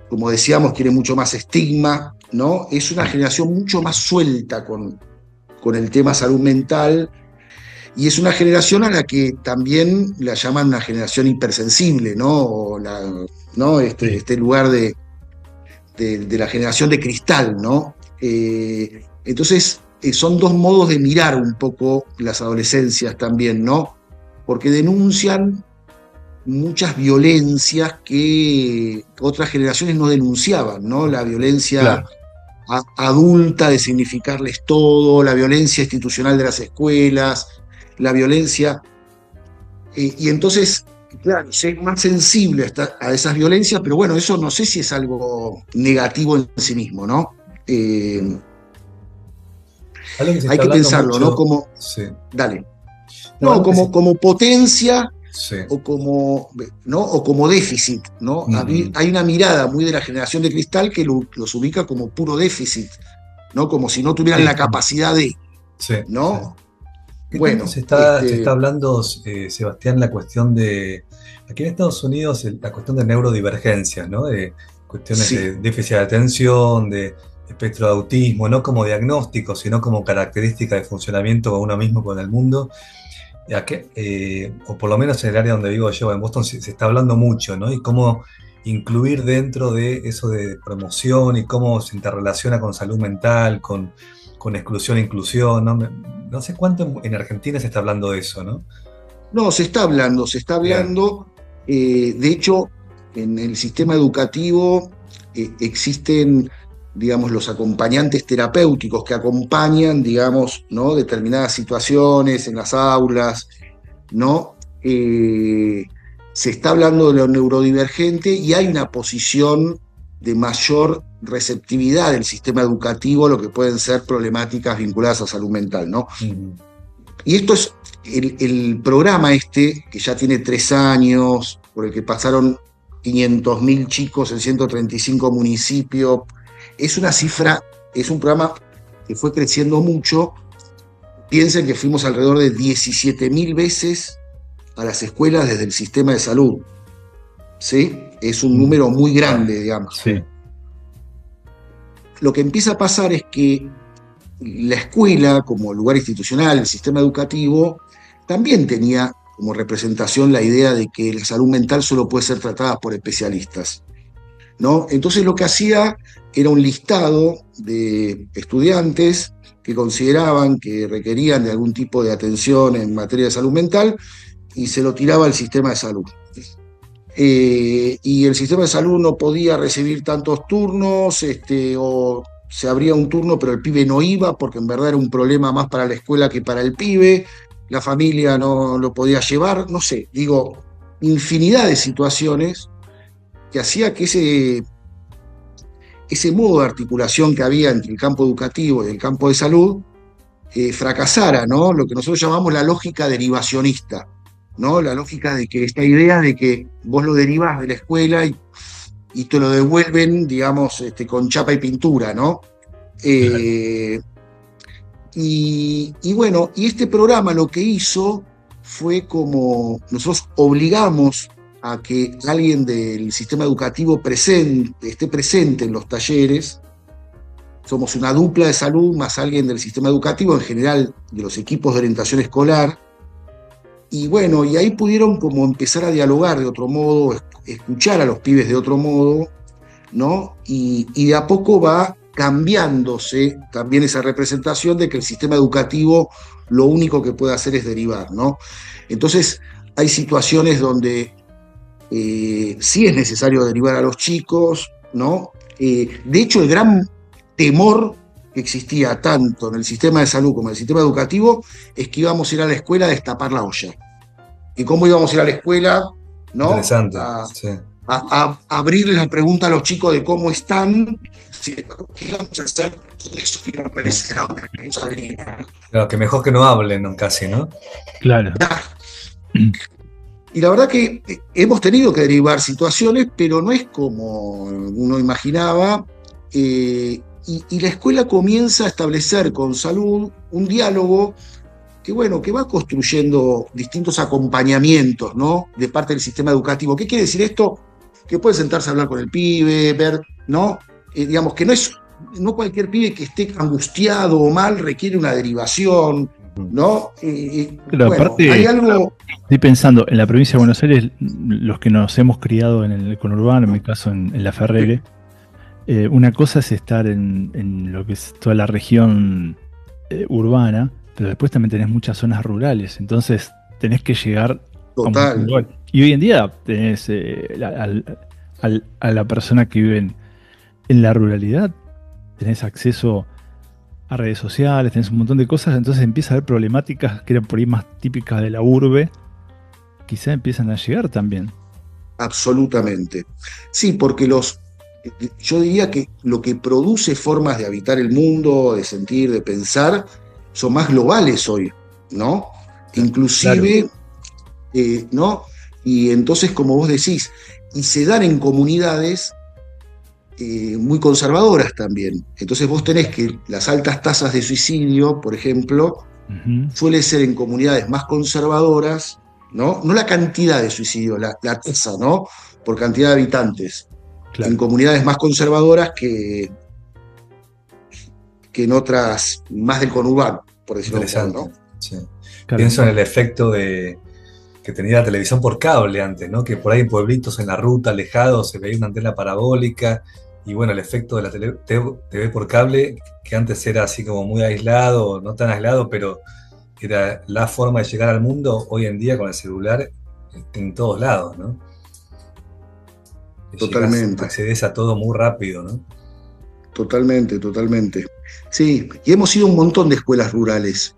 como decíamos, tiene mucho más estigma, ¿no? Es una generación mucho más suelta con el tema salud mental, y es una generación a la que también la llaman una generación hipersensible, ¿no? Este lugar de la generación de cristal, ¿no? Entonces, son dos modos de mirar un poco las adolescencias también, ¿no? Porque denuncian muchas violencias que otras generaciones no denunciaban, ¿no? La violencia, claro, adulta, de significarles todo, la violencia institucional de las escuelas, la violencia. Y entonces, claro, ser más sensible a esas violencias, pero bueno, eso no sé si es algo negativo en sí mismo, ¿no? Hay que pensarlo, mucho, ¿no? Como, sí. Dale. No, como potencia, sí, o como déficit, ¿no? Hay una mirada muy de la generación de cristal que los ubica como puro déficit, ¿no? Como si no tuvieran la capacidad de, sí, ¿no? ¿Qué tanto Bueno, se está hablando, Sebastián, la cuestión de, aquí en Estados Unidos, la cuestión de neurodivergencias, ¿no? De cuestiones sí, de déficit de atención, de espectro de autismo, no como diagnóstico, sino como característica de funcionamiento con uno mismo, con el mundo. O por lo menos en el área donde vivo yo, en Boston, se está hablando mucho, ¿no? Y cómo incluir dentro de eso de promoción y cómo se interrelaciona con salud mental, con exclusión e inclusión, ¿no? No sé cuánto en Argentina se está hablando de eso, ¿no? no, se está hablando, se está Bien, hablando. De hecho, en el sistema educativo existen, digamos, los acompañantes terapéuticos que acompañan, digamos, ¿no? Determinadas situaciones en las aulas, ¿no? Se está hablando de lo neurodivergente y hay una posición de mayor receptividad del sistema educativo a lo que pueden ser problemáticas vinculadas a salud mental, ¿no? ujú, Y esto es el programa este, que ya tiene 3 años, por el que pasaron 500.000 chicos en 135 municipios. Es una cifra, es un programa que fue creciendo mucho. Piensen que fuimos alrededor de 17.000 veces a las escuelas desde el sistema de salud. ¿Sí? Es un Mm. número muy ah, grande, digamos. Sí. Lo que empieza a pasar es que la escuela, como lugar institucional, el sistema educativo, también tenía como representación la idea de que la salud mental solo puede ser tratada por especialistas, ¿no? Entonces lo que hacía era un listado de estudiantes que consideraban que requerían de algún tipo de atención en materia de salud mental y se lo tiraba al sistema de salud. Y el sistema de salud no podía recibir tantos turnos, o se abría un turno, pero el pibe no iba porque en verdad era un problema más para la escuela que para el pibe, la familia no lo podía llevar, no sé, digo, infinidad de situaciones que hacía que ese modo de articulación que había entre el campo educativo y el campo de salud fracasara, ¿no? Lo que nosotros llamamos la lógica derivacionista, ¿no? La lógica de que esta idea de que vos lo derivás de la escuela y te lo devuelven, digamos, con chapa y pintura, ¿no? Claro. Y bueno, y este programa lo que hizo fue como nosotros obligamos a que alguien del sistema educativo esté presente en los talleres. Somos una dupla de salud más alguien del sistema educativo, en general de los equipos de orientación escolar. Y bueno, y ahí pudieron como empezar a dialogar de otro modo, escuchar a los pibes de otro modo, ¿no? Y de a poco va cambiándose también esa representación de que el sistema educativo lo único que puede hacer es derivar, ¿no? Entonces hay situaciones donde sí es necesario derivar a los chicos, ¿no? De hecho, el gran temor que existía tanto en el sistema de salud como en el sistema educativo es que íbamos a ir a la escuela a destapar la olla. ¿Y cómo íbamos a ir a la escuela? ¿No? interesante, sí. A abrirles la pregunta a los chicos de cómo están. ¿Qué vamos a hacer? Eso que me parece la responsabilidad. Claro, que mejor que no hablen, ¿no? Casi, ¿no? Claro. Y la verdad que hemos tenido que derivar situaciones, pero no es como uno imaginaba. Y la escuela comienza a establecer con salud un diálogo que, bueno, que va construyendo distintos acompañamientos, ¿no? De parte del sistema educativo. ¿Qué quiere decir esto? Que puede sentarse a hablar con el pibe, ver, ¿no? Digamos que no cualquier pibe que esté angustiado o mal requiere una derivación, ¿no? Pero Bueno, aparte, hay algo. estoy pensando, en la provincia de Buenos Aires, los que nos hemos criado en el conurbano, en mi caso en La Ferrere, una cosa es estar en lo que es toda la región urbana, pero después también tenés muchas zonas rurales, entonces tenés que llegar a un Total. lugar. Y hoy en día tenés a la persona que vive en la ruralidad, tenés acceso a redes sociales, tenés un montón de cosas, entonces empieza a haber problemáticas que eran por ahí más típicas de la urbe, quizá empiezan a llegar también. Absolutamente. Sí, porque yo diría que lo que produce formas de habitar el mundo, de sentir, de pensar, son más globales hoy, ¿no? Claro. Inclusive, ¿no? Y entonces, como vos decís, y se dan en comunidades muy conservadoras también. Entonces vos tenés que las altas tasas de suicidio, por ejemplo, suele ser en comunidades más conservadoras, ¿no? No la cantidad de suicidios, la tasa, ¿no? Por cantidad de habitantes. Claro. En comunidades más conservadoras que en otras más del conurbano, por decirlo de un modo, ¿no? Sí. Claro. Pienso en el efecto que tenía la televisión por cable antes, ¿no? Que por ahí en pueblitos, en la ruta, alejados, se veía una antena parabólica. Y bueno, el efecto de la TV por cable, que antes era así como muy aislado, no tan aislado, pero era la forma de llegar al mundo, hoy en día con el celular en todos lados, ¿no? Totalmente. Accedes a todo muy rápido, ¿no? Totalmente, totalmente. Sí, y hemos ido a un montón de escuelas rurales.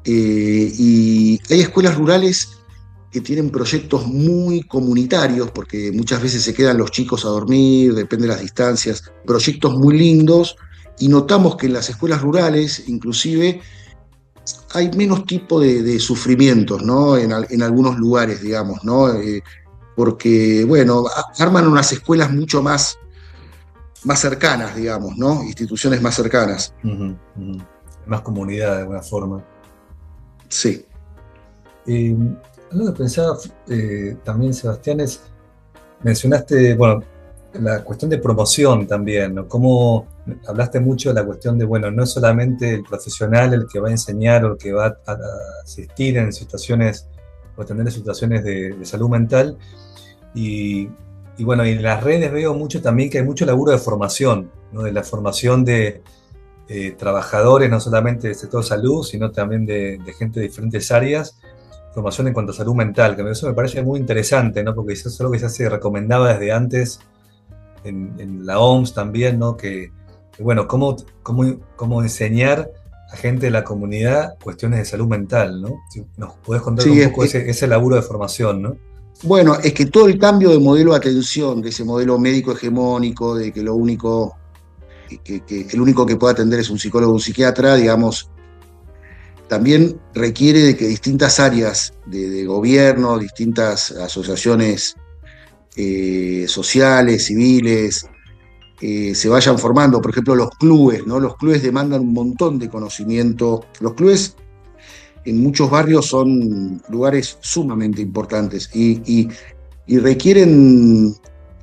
Y hay escuelas rurales que tienen proyectos muy comunitarios, porque muchas veces se quedan los chicos a dormir, depende de las distancias, proyectos muy lindos, y notamos que en las escuelas rurales, inclusive, hay menos tipo de sufrimientos, ¿no? En algunos lugares, digamos, ¿no? Porque, bueno, arman unas escuelas mucho más cercanas, digamos, ¿no? Instituciones más cercanas. Más comunidad, de alguna forma. Sí. Algo que pensaba también, Sebastián, mencionaste, bueno, la cuestión de promoción también, ¿no? Cómo hablaste mucho de la cuestión de, bueno, no es solamente el profesional el que va a enseñar o el que va a asistir en situaciones o atender situaciones de salud mental. Y bueno, y en las redes veo mucho también que hay mucho laburo de formación, ¿no? De la formación de trabajadores, no solamente del sector salud, sino también de gente de diferentes áreas, formación en cuanto a salud mental, que eso me parece muy interesante, ¿no? Porque eso es algo que ya se recomendaba desde antes en la OMS también, ¿no? Que bueno, cómo enseñar a gente de la comunidad cuestiones de salud mental, ¿no? Si nos podés contar Sí, un poco ese laburo de formación, ¿no? Bueno, es que todo el cambio de modelo de atención, de ese modelo médico hegemónico, de que el único que puede atender es un psicólogo o un psiquiatra, digamos, también requiere de que distintas áreas de gobierno, distintas asociaciones sociales, civiles, se vayan formando. Por ejemplo, los clubes, ¿no? Los clubes demandan un montón de conocimiento. Los clubes en muchos barrios son lugares sumamente importantes y requieren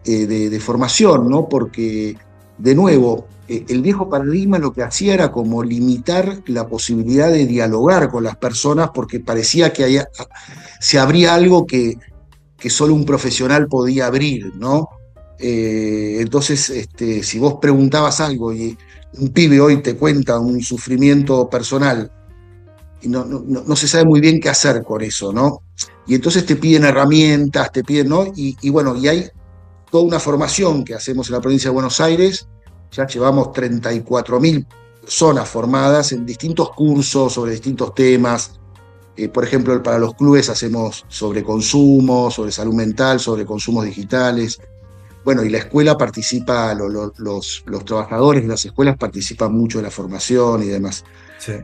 de formación, ¿no? Porque, de nuevo, el viejo paradigma lo que hacía era como limitar la posibilidad de dialogar con las personas porque parecía que se abría algo que solo un profesional podía abrir, ¿no? Entonces, si vos preguntabas algo y un pibe hoy te cuenta un sufrimiento personal y no se sabe muy bien qué hacer con eso, ¿no? Y entonces te piden herramientas, te piden, ¿no? Y bueno, y hay toda una formación que hacemos en la provincia de Buenos Aires, ya llevamos 34.000 personas formadas en distintos cursos sobre distintos temas. Por ejemplo, para los clubes hacemos sobre consumo, sobre salud mental, sobre consumos digitales. Bueno, y la escuela participa, los trabajadores de las escuelas participan mucho en la formación y demás. Sí.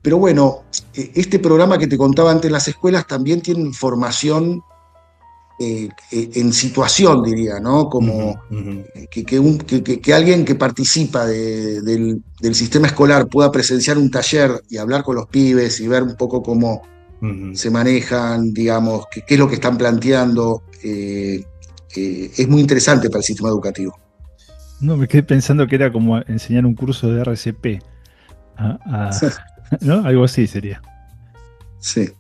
Pero bueno, este programa que te contaba antes, las escuelas también tienen formación en situación, diría, ¿no? Como que alguien que participa del sistema escolar pueda presenciar un taller y hablar con los pibes y ver un poco cómo se manejan, digamos, qué es lo que están planteando. Es muy interesante para el sistema educativo. No, me quedé pensando que era como enseñar un curso de RCP. ¿No? Algo así sería. Sí.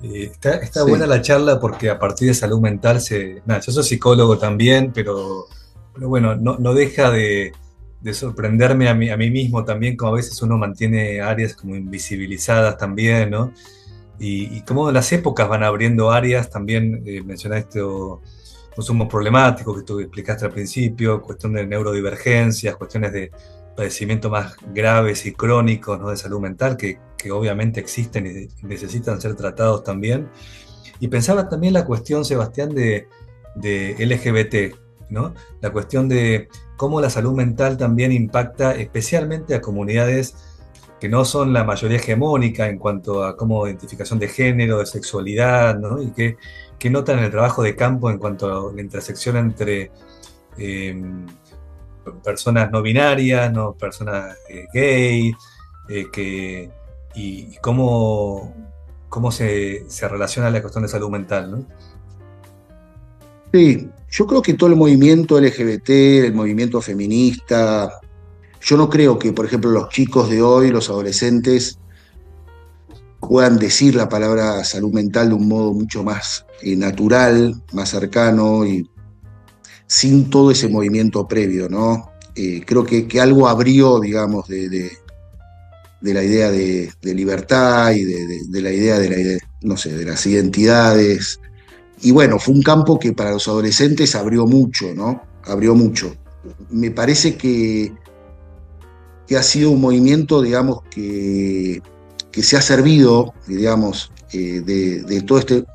Está buena la charla porque a partir de salud mental yo soy psicólogo también, pero bueno, no deja de sorprenderme a mí mismo también, como a veces uno mantiene áreas como invisibilizadas también, ¿no? Y cómo las épocas van abriendo áreas, también mencionaste consumos problemáticos que tú explicaste al principio, cuestión de neurodivergencias, cuestiones de padecimientos más graves y crónicos, ¿no? De salud mental que obviamente existen y necesitan ser tratados también. Y pensaba también la cuestión, Sebastián, de LGBT, ¿no? La cuestión de cómo la salud mental también impacta especialmente a comunidades que no son la mayoría hegemónica en cuanto a cómo identificación de género, de sexualidad, ¿no? Y que notan en el trabajo de campo en cuanto a la intersección entre personas no binarias, ¿no? Personas gay, que y cómo se relaciona la cuestión de salud mental, ¿no? Sí, yo creo que todo el movimiento LGBT, el movimiento feminista, yo no creo que, por ejemplo, los chicos de hoy, los adolescentes, puedan decir la palabra salud mental de un modo mucho más natural, más cercano y sin todo ese movimiento previo, ¿no? Creo que algo abrió, digamos, de la idea de libertad y de la idea no sé, de las identidades. Y bueno, fue un campo que para los adolescentes abrió mucho, ¿no? Abrió mucho. Me parece que ha sido un movimiento, digamos, que se ha servido, digamos, de todo este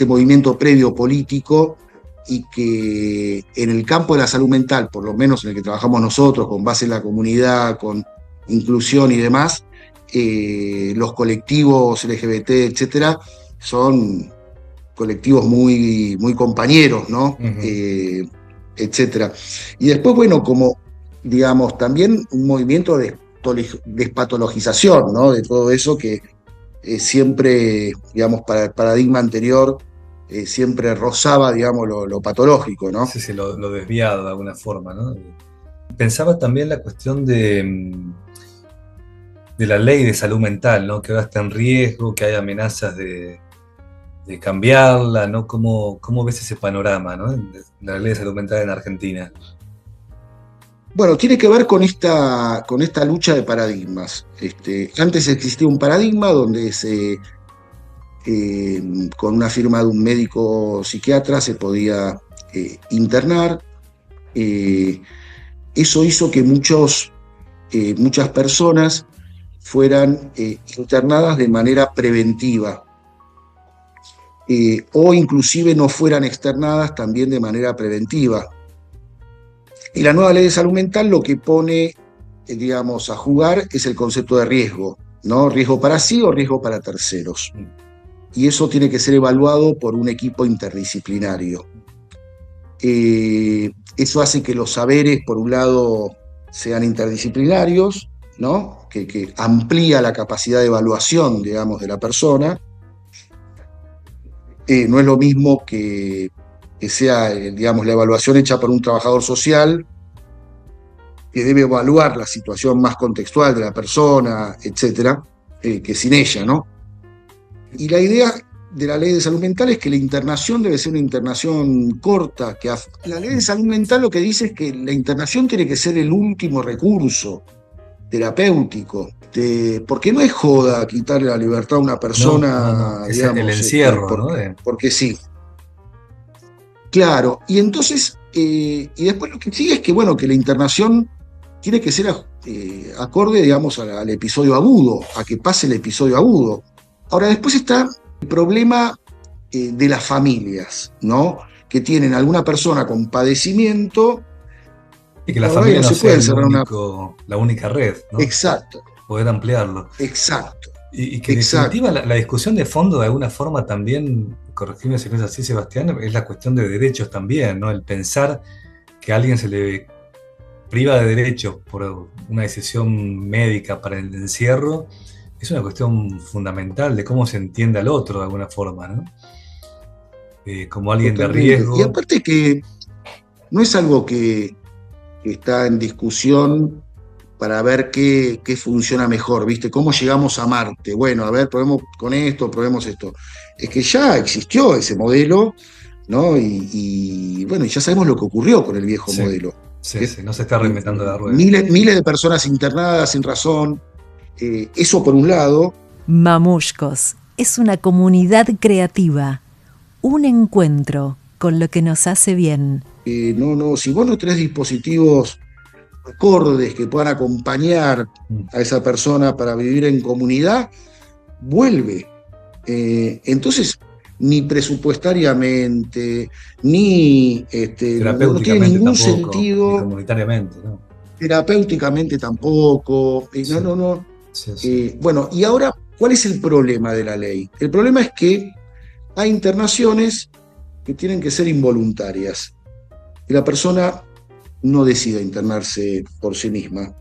movimiento previo político, y que en el campo de la salud mental, por lo menos en el que trabajamos nosotros, con base en la comunidad, con inclusión y demás, los colectivos LGBT, etcétera, son colectivos muy, muy compañeros, ¿no? Etcétera. Y después, bueno, como, digamos, también un movimiento de despatologización, ¿no? De todo eso que siempre, digamos, para el paradigma anterior, siempre rozaba, digamos, lo patológico, ¿no? Sí, sí, lo desviado de alguna forma, ¿no? Pensaba también la cuestión de la ley de salud mental, ¿no? Que ahora está en riesgo, que hay amenazas de cambiarla, ¿no? ¿Cómo ves ese panorama, ¿no? De la ley de salud mental en Argentina? Bueno, tiene que ver con esta lucha de paradigmas. Antes existía un paradigma donde con una firma de un médico psiquiatra se podía internar. Eso hizo que muchas personas fueran internadas de manera preventiva, o inclusive no fueran externadas también de manera preventiva. Y la nueva ley de salud mental lo que pone, digamos, a jugar es el concepto de riesgo, ¿no? Riesgo para sí o riesgo para terceros. Y eso tiene que ser evaluado por un equipo interdisciplinario. Eso hace que los saberes, por un lado, sean interdisciplinarios, ¿no? Que amplía la capacidad de evaluación, digamos, de la persona. No es lo mismo que sea, digamos, la evaluación hecha por un trabajador social, que debe evaluar la situación más contextual de la persona, etcétera, que sin ella, ¿no? Y la idea de la ley de salud mental es que la internación debe ser una internación corta. La ley de salud mental lo que dice es que la internación tiene que ser el último recurso terapéutico, porque no es joda quitarle la libertad a una persona, no. Es digamos, el encierro, ¿no? Porque sí. Claro, y entonces, y después lo que sigue es que, bueno, que la internación tiene que ser acorde, digamos, al episodio agudo, a que pase el episodio agudo. Ahora, después está el problema de las familias, ¿no? Que tienen alguna persona con padecimiento. Y que la familia no sea la única red, ¿no? Exacto. Poder ampliarlo. Exacto. Y que en definitiva la discusión de fondo de alguna forma también, corregime si no es así, Sebastián, es la cuestión de derechos también, ¿no? El pensar que a alguien se le priva de derechos por una decisión médica para el encierro es una cuestión fundamental de cómo se entiende al otro de alguna forma, ¿no? Como alguien Totalmente. de riesgo. Y aparte que no es algo que está en discusión para ver qué funciona mejor, ¿viste? ¿Cómo llegamos a Marte? Bueno, a ver, probemos con esto, probemos esto. Es que ya existió ese modelo, ¿no? Y bueno, ya sabemos lo que ocurrió con el viejo modelo. Sí, no se está reinventando la rueda. Miles de personas internadas sin razón. Eso por un lado. Mamushkos es una comunidad creativa, un encuentro con lo que nos hace bien. Si vos no tenés dispositivos acordes que puedan acompañar a esa persona para vivir en comunidad, vuelve. Entonces, ni presupuestariamente, ni no tiene ningún tampoco, sentido. ni comunitariamente, ¿no? Terapéuticamente tampoco. No. Sí. Bueno, y ahora, ¿cuál es el problema de la ley? El problema es que hay internaciones que tienen que ser involuntarias. Y la persona no decide internarse por sí misma.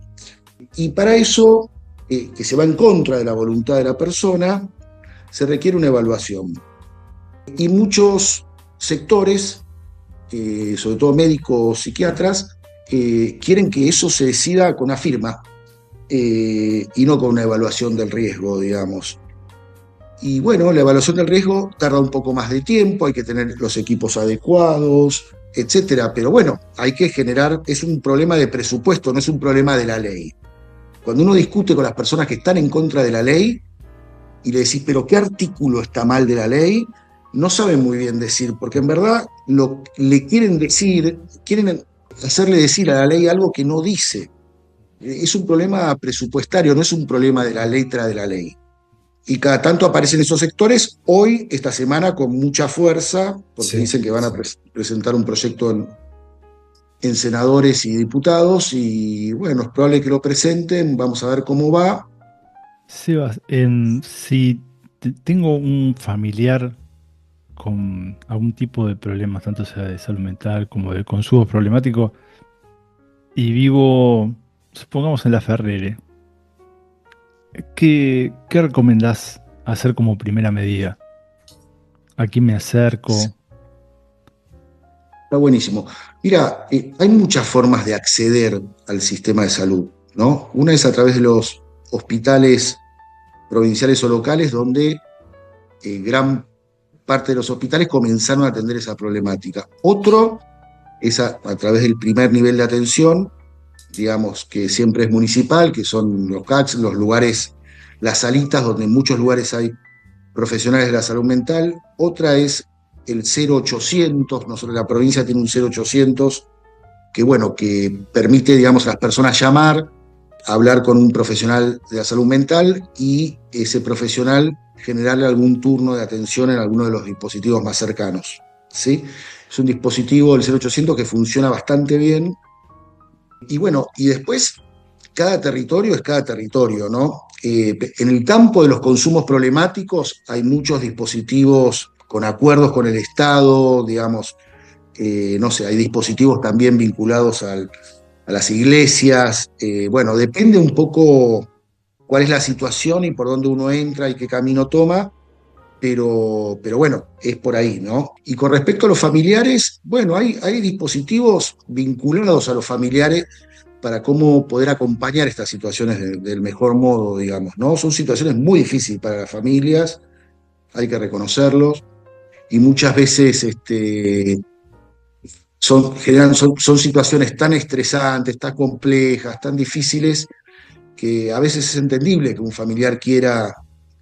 Y para eso que se va en contra de la voluntad de la persona, se requiere una evaluación. Y muchos sectores, sobre todo médicos, psiquiatras, quieren que eso se decida con una firma y no con una evaluación del riesgo, digamos. Y bueno, la evaluación del riesgo tarda un poco más de tiempo, hay que tener los equipos adecuados, etcétera. Pero bueno, hay que generar, es un problema de presupuesto, no es un problema de la ley. Cuando uno discute con las personas que están en contra de la ley y le decís, pero ¿qué artículo está mal de la ley? No saben muy bien decir, porque en verdad le quieren decir, quieren hacerle decir a la ley algo que no dice. Es un problema presupuestario, no es un problema de la letra de la ley. Y cada tanto aparecen esos sectores, hoy, esta semana, con mucha fuerza, porque dicen que van a presentar un proyecto en senadores y diputados, y bueno, es probable que lo presenten, vamos a ver cómo va. Sebas, si tengo un familiar con algún tipo de problemas, tanto sea de salud mental como de consumo problemático, y vivo, supongamos, en La Ferrere, ¿qué recomendás hacer como primera medida? ¿A quién me acerco? Está buenísimo. Mira, hay muchas formas de acceder al sistema de salud, ¿no? Una es a través de los hospitales provinciales o locales, donde gran parte de los hospitales comenzaron a atender esa problemática. Otro es a través del primer nivel de atención, digamos, que siempre es municipal, que son los CACs, los lugares, las salitas donde en muchos lugares hay profesionales de la salud mental. Otra es el 0800, nosotros la provincia tiene un 0800 que, bueno, que permite, digamos, a las personas llamar, hablar con un profesional de la salud mental y ese profesional generarle algún turno de atención en alguno de los dispositivos más cercanos, ¿sí? Es un dispositivo, el 0800, que funciona bastante bien. Y bueno, y después cada territorio es cada territorio, ¿no? En el campo de los consumos problemáticos hay muchos dispositivos con acuerdos con el Estado, digamos, no sé, hay dispositivos también vinculados a las iglesias. Bueno, depende un poco cuál es la situación y por dónde uno entra y qué camino toma, pero bueno, es por ahí, ¿no? Y con respecto a los familiares, bueno, hay dispositivos vinculados a los familiares para cómo poder acompañar estas situaciones del mejor modo, digamos, ¿no? Son situaciones muy difíciles para las familias, hay que reconocerlos, y muchas veces son situaciones tan estresantes, tan complejas, tan difíciles, que a veces es entendible que un familiar quiera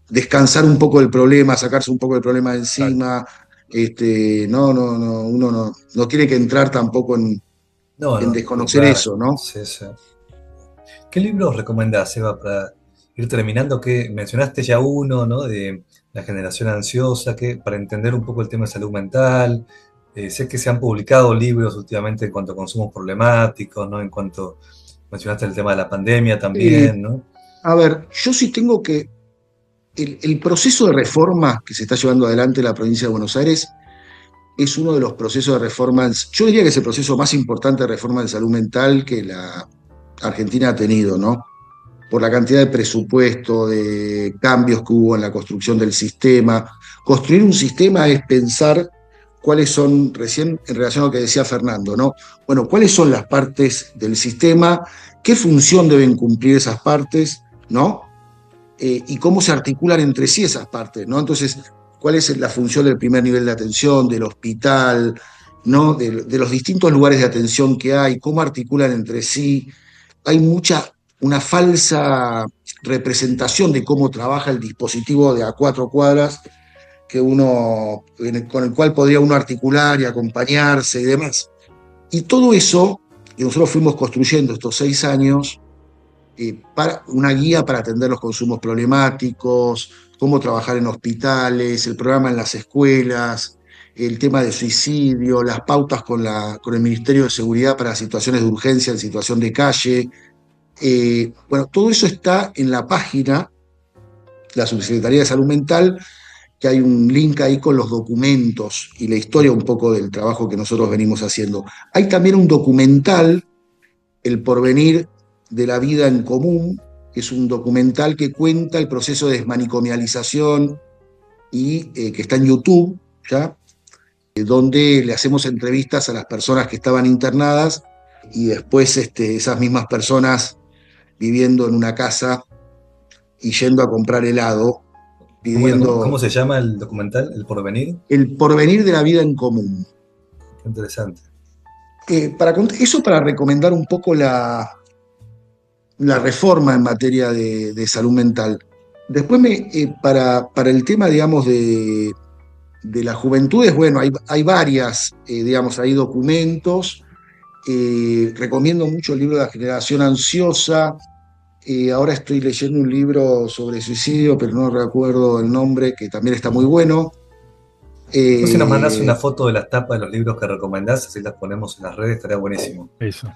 descansar un poco del problema, sacarse un poco del problema de encima. Uno no tiene que entrar tampoco en desconocer claro, eso, ¿no? sí, sí. ¿Qué libros recomendás, Eva, para ir terminando? Que mencionaste ya uno, ¿no? De la generación ansiosa, que para entender un poco el tema de salud mental. Sé que se han publicado libros últimamente en cuanto a consumos problemáticos, ¿no? En cuanto mencionaste el tema de la pandemia también, ¿no? A ver, yo sí tengo que... El proceso de reforma que se está llevando adelante en la provincia de Buenos Aires es uno de los procesos de reformas, yo diría que es el proceso más importante de reforma de salud mental que la Argentina ha tenido, ¿no? Por la cantidad de presupuesto, de cambios que hubo en la construcción del sistema. Construir un sistema es pensar cuáles son, recién en relación a lo que decía Fernando, ¿no? Bueno, cuáles son las partes del sistema, qué función deben cumplir esas partes, ¿no? Y cómo se articulan entre sí esas partes, ¿no? Entonces, ¿cuál es la función del primer nivel de atención, del hospital, ¿no? De los distintos lugares de atención que hay, cómo articulan entre sí? Hay una falsa representación de cómo trabaja el dispositivo de a 4 cuadras con el cual podría uno articular y acompañarse y demás. Y todo eso que nosotros fuimos construyendo estos 6 años, para una guía para atender los consumos problemáticos, cómo trabajar en hospitales, el programa en las escuelas, el tema de suicidio, las pautas con el Ministerio de Seguridad para situaciones de urgencia en situación de calle. Bueno, todo eso está en la página, la Subsecretaría de Salud Mental, que hay un link ahí con los documentos y la historia un poco del trabajo que nosotros venimos haciendo. Hay también un documental, El porvenir de la vida en común, Es un documental que cuenta el proceso de desmanicomialización y que está en YouTube, ¿ya? Donde le hacemos entrevistas a las personas que estaban internadas y después esas mismas personas viviendo en una casa y yendo a comprar helado, ¿Cómo pidiendo se llama el documental? ¿El porvenir? el porvenir de la vida en común. Qué interesante. Eso para recomendar un poco la reforma en materia de salud mental. Después, para el tema, digamos, de las juventudes, bueno, hay varias, digamos, hay documentos. Recomiendo mucho el libro de La generación ansiosa. Ahora estoy leyendo un libro sobre suicidio, pero no recuerdo el nombre, que también está muy bueno. Si nos mandás una foto de las tapas de los libros que recomendás, así las ponemos en las redes, estaría buenísimo. Eso.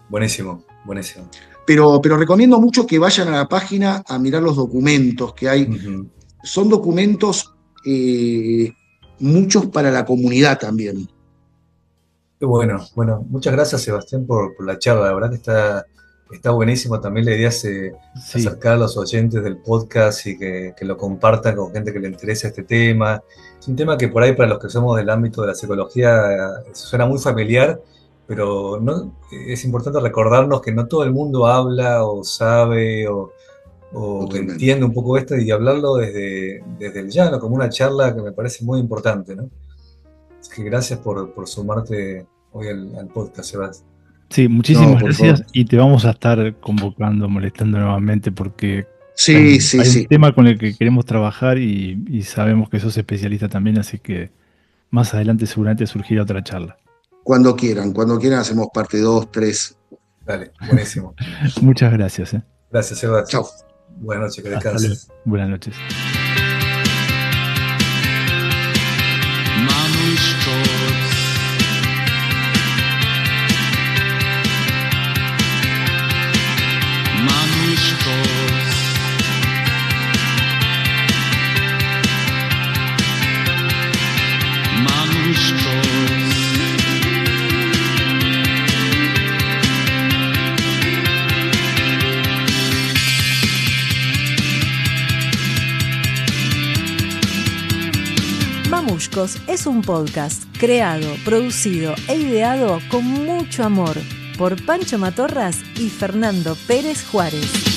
Buenísimo, buenísimo. Pero recomiendo mucho que vayan a la página a mirar los documentos que hay. Uh-huh. Son documentos, muchos para la comunidad también. Qué bueno. Bueno, muchas gracias, Sebastián, por la charla. La verdad que está buenísimo. También la idea es acercar a los oyentes del podcast y que lo compartan con gente que le interesa este tema. Es un tema que por ahí, para los que somos del ámbito de la psicología, suena muy familiar, pero es importante recordarnos que no todo el mundo habla o sabe o entiende un poco esto, y hablarlo desde el llano, como una charla que me parece muy importante, ¿no? Así que gracias por sumarte hoy al podcast, Sebastián. Sí, muchísimas gracias, favor. y te vamos a estar convocando, molestando nuevamente, porque hay un tema con el que queremos trabajar y sabemos que sos especialista también, así que más adelante seguramente surgirá otra charla. Cuando quieran hacemos parte 2, 3. Dale, buenísimo. Muchas gracias. Gracias, Sebastián. Chao. Buenas noches, que descanses. Buenas noches. Mamushkos es un podcast creado, producido e ideado con mucho amor por Pancho Matorras y Fernando Pérez Juárez.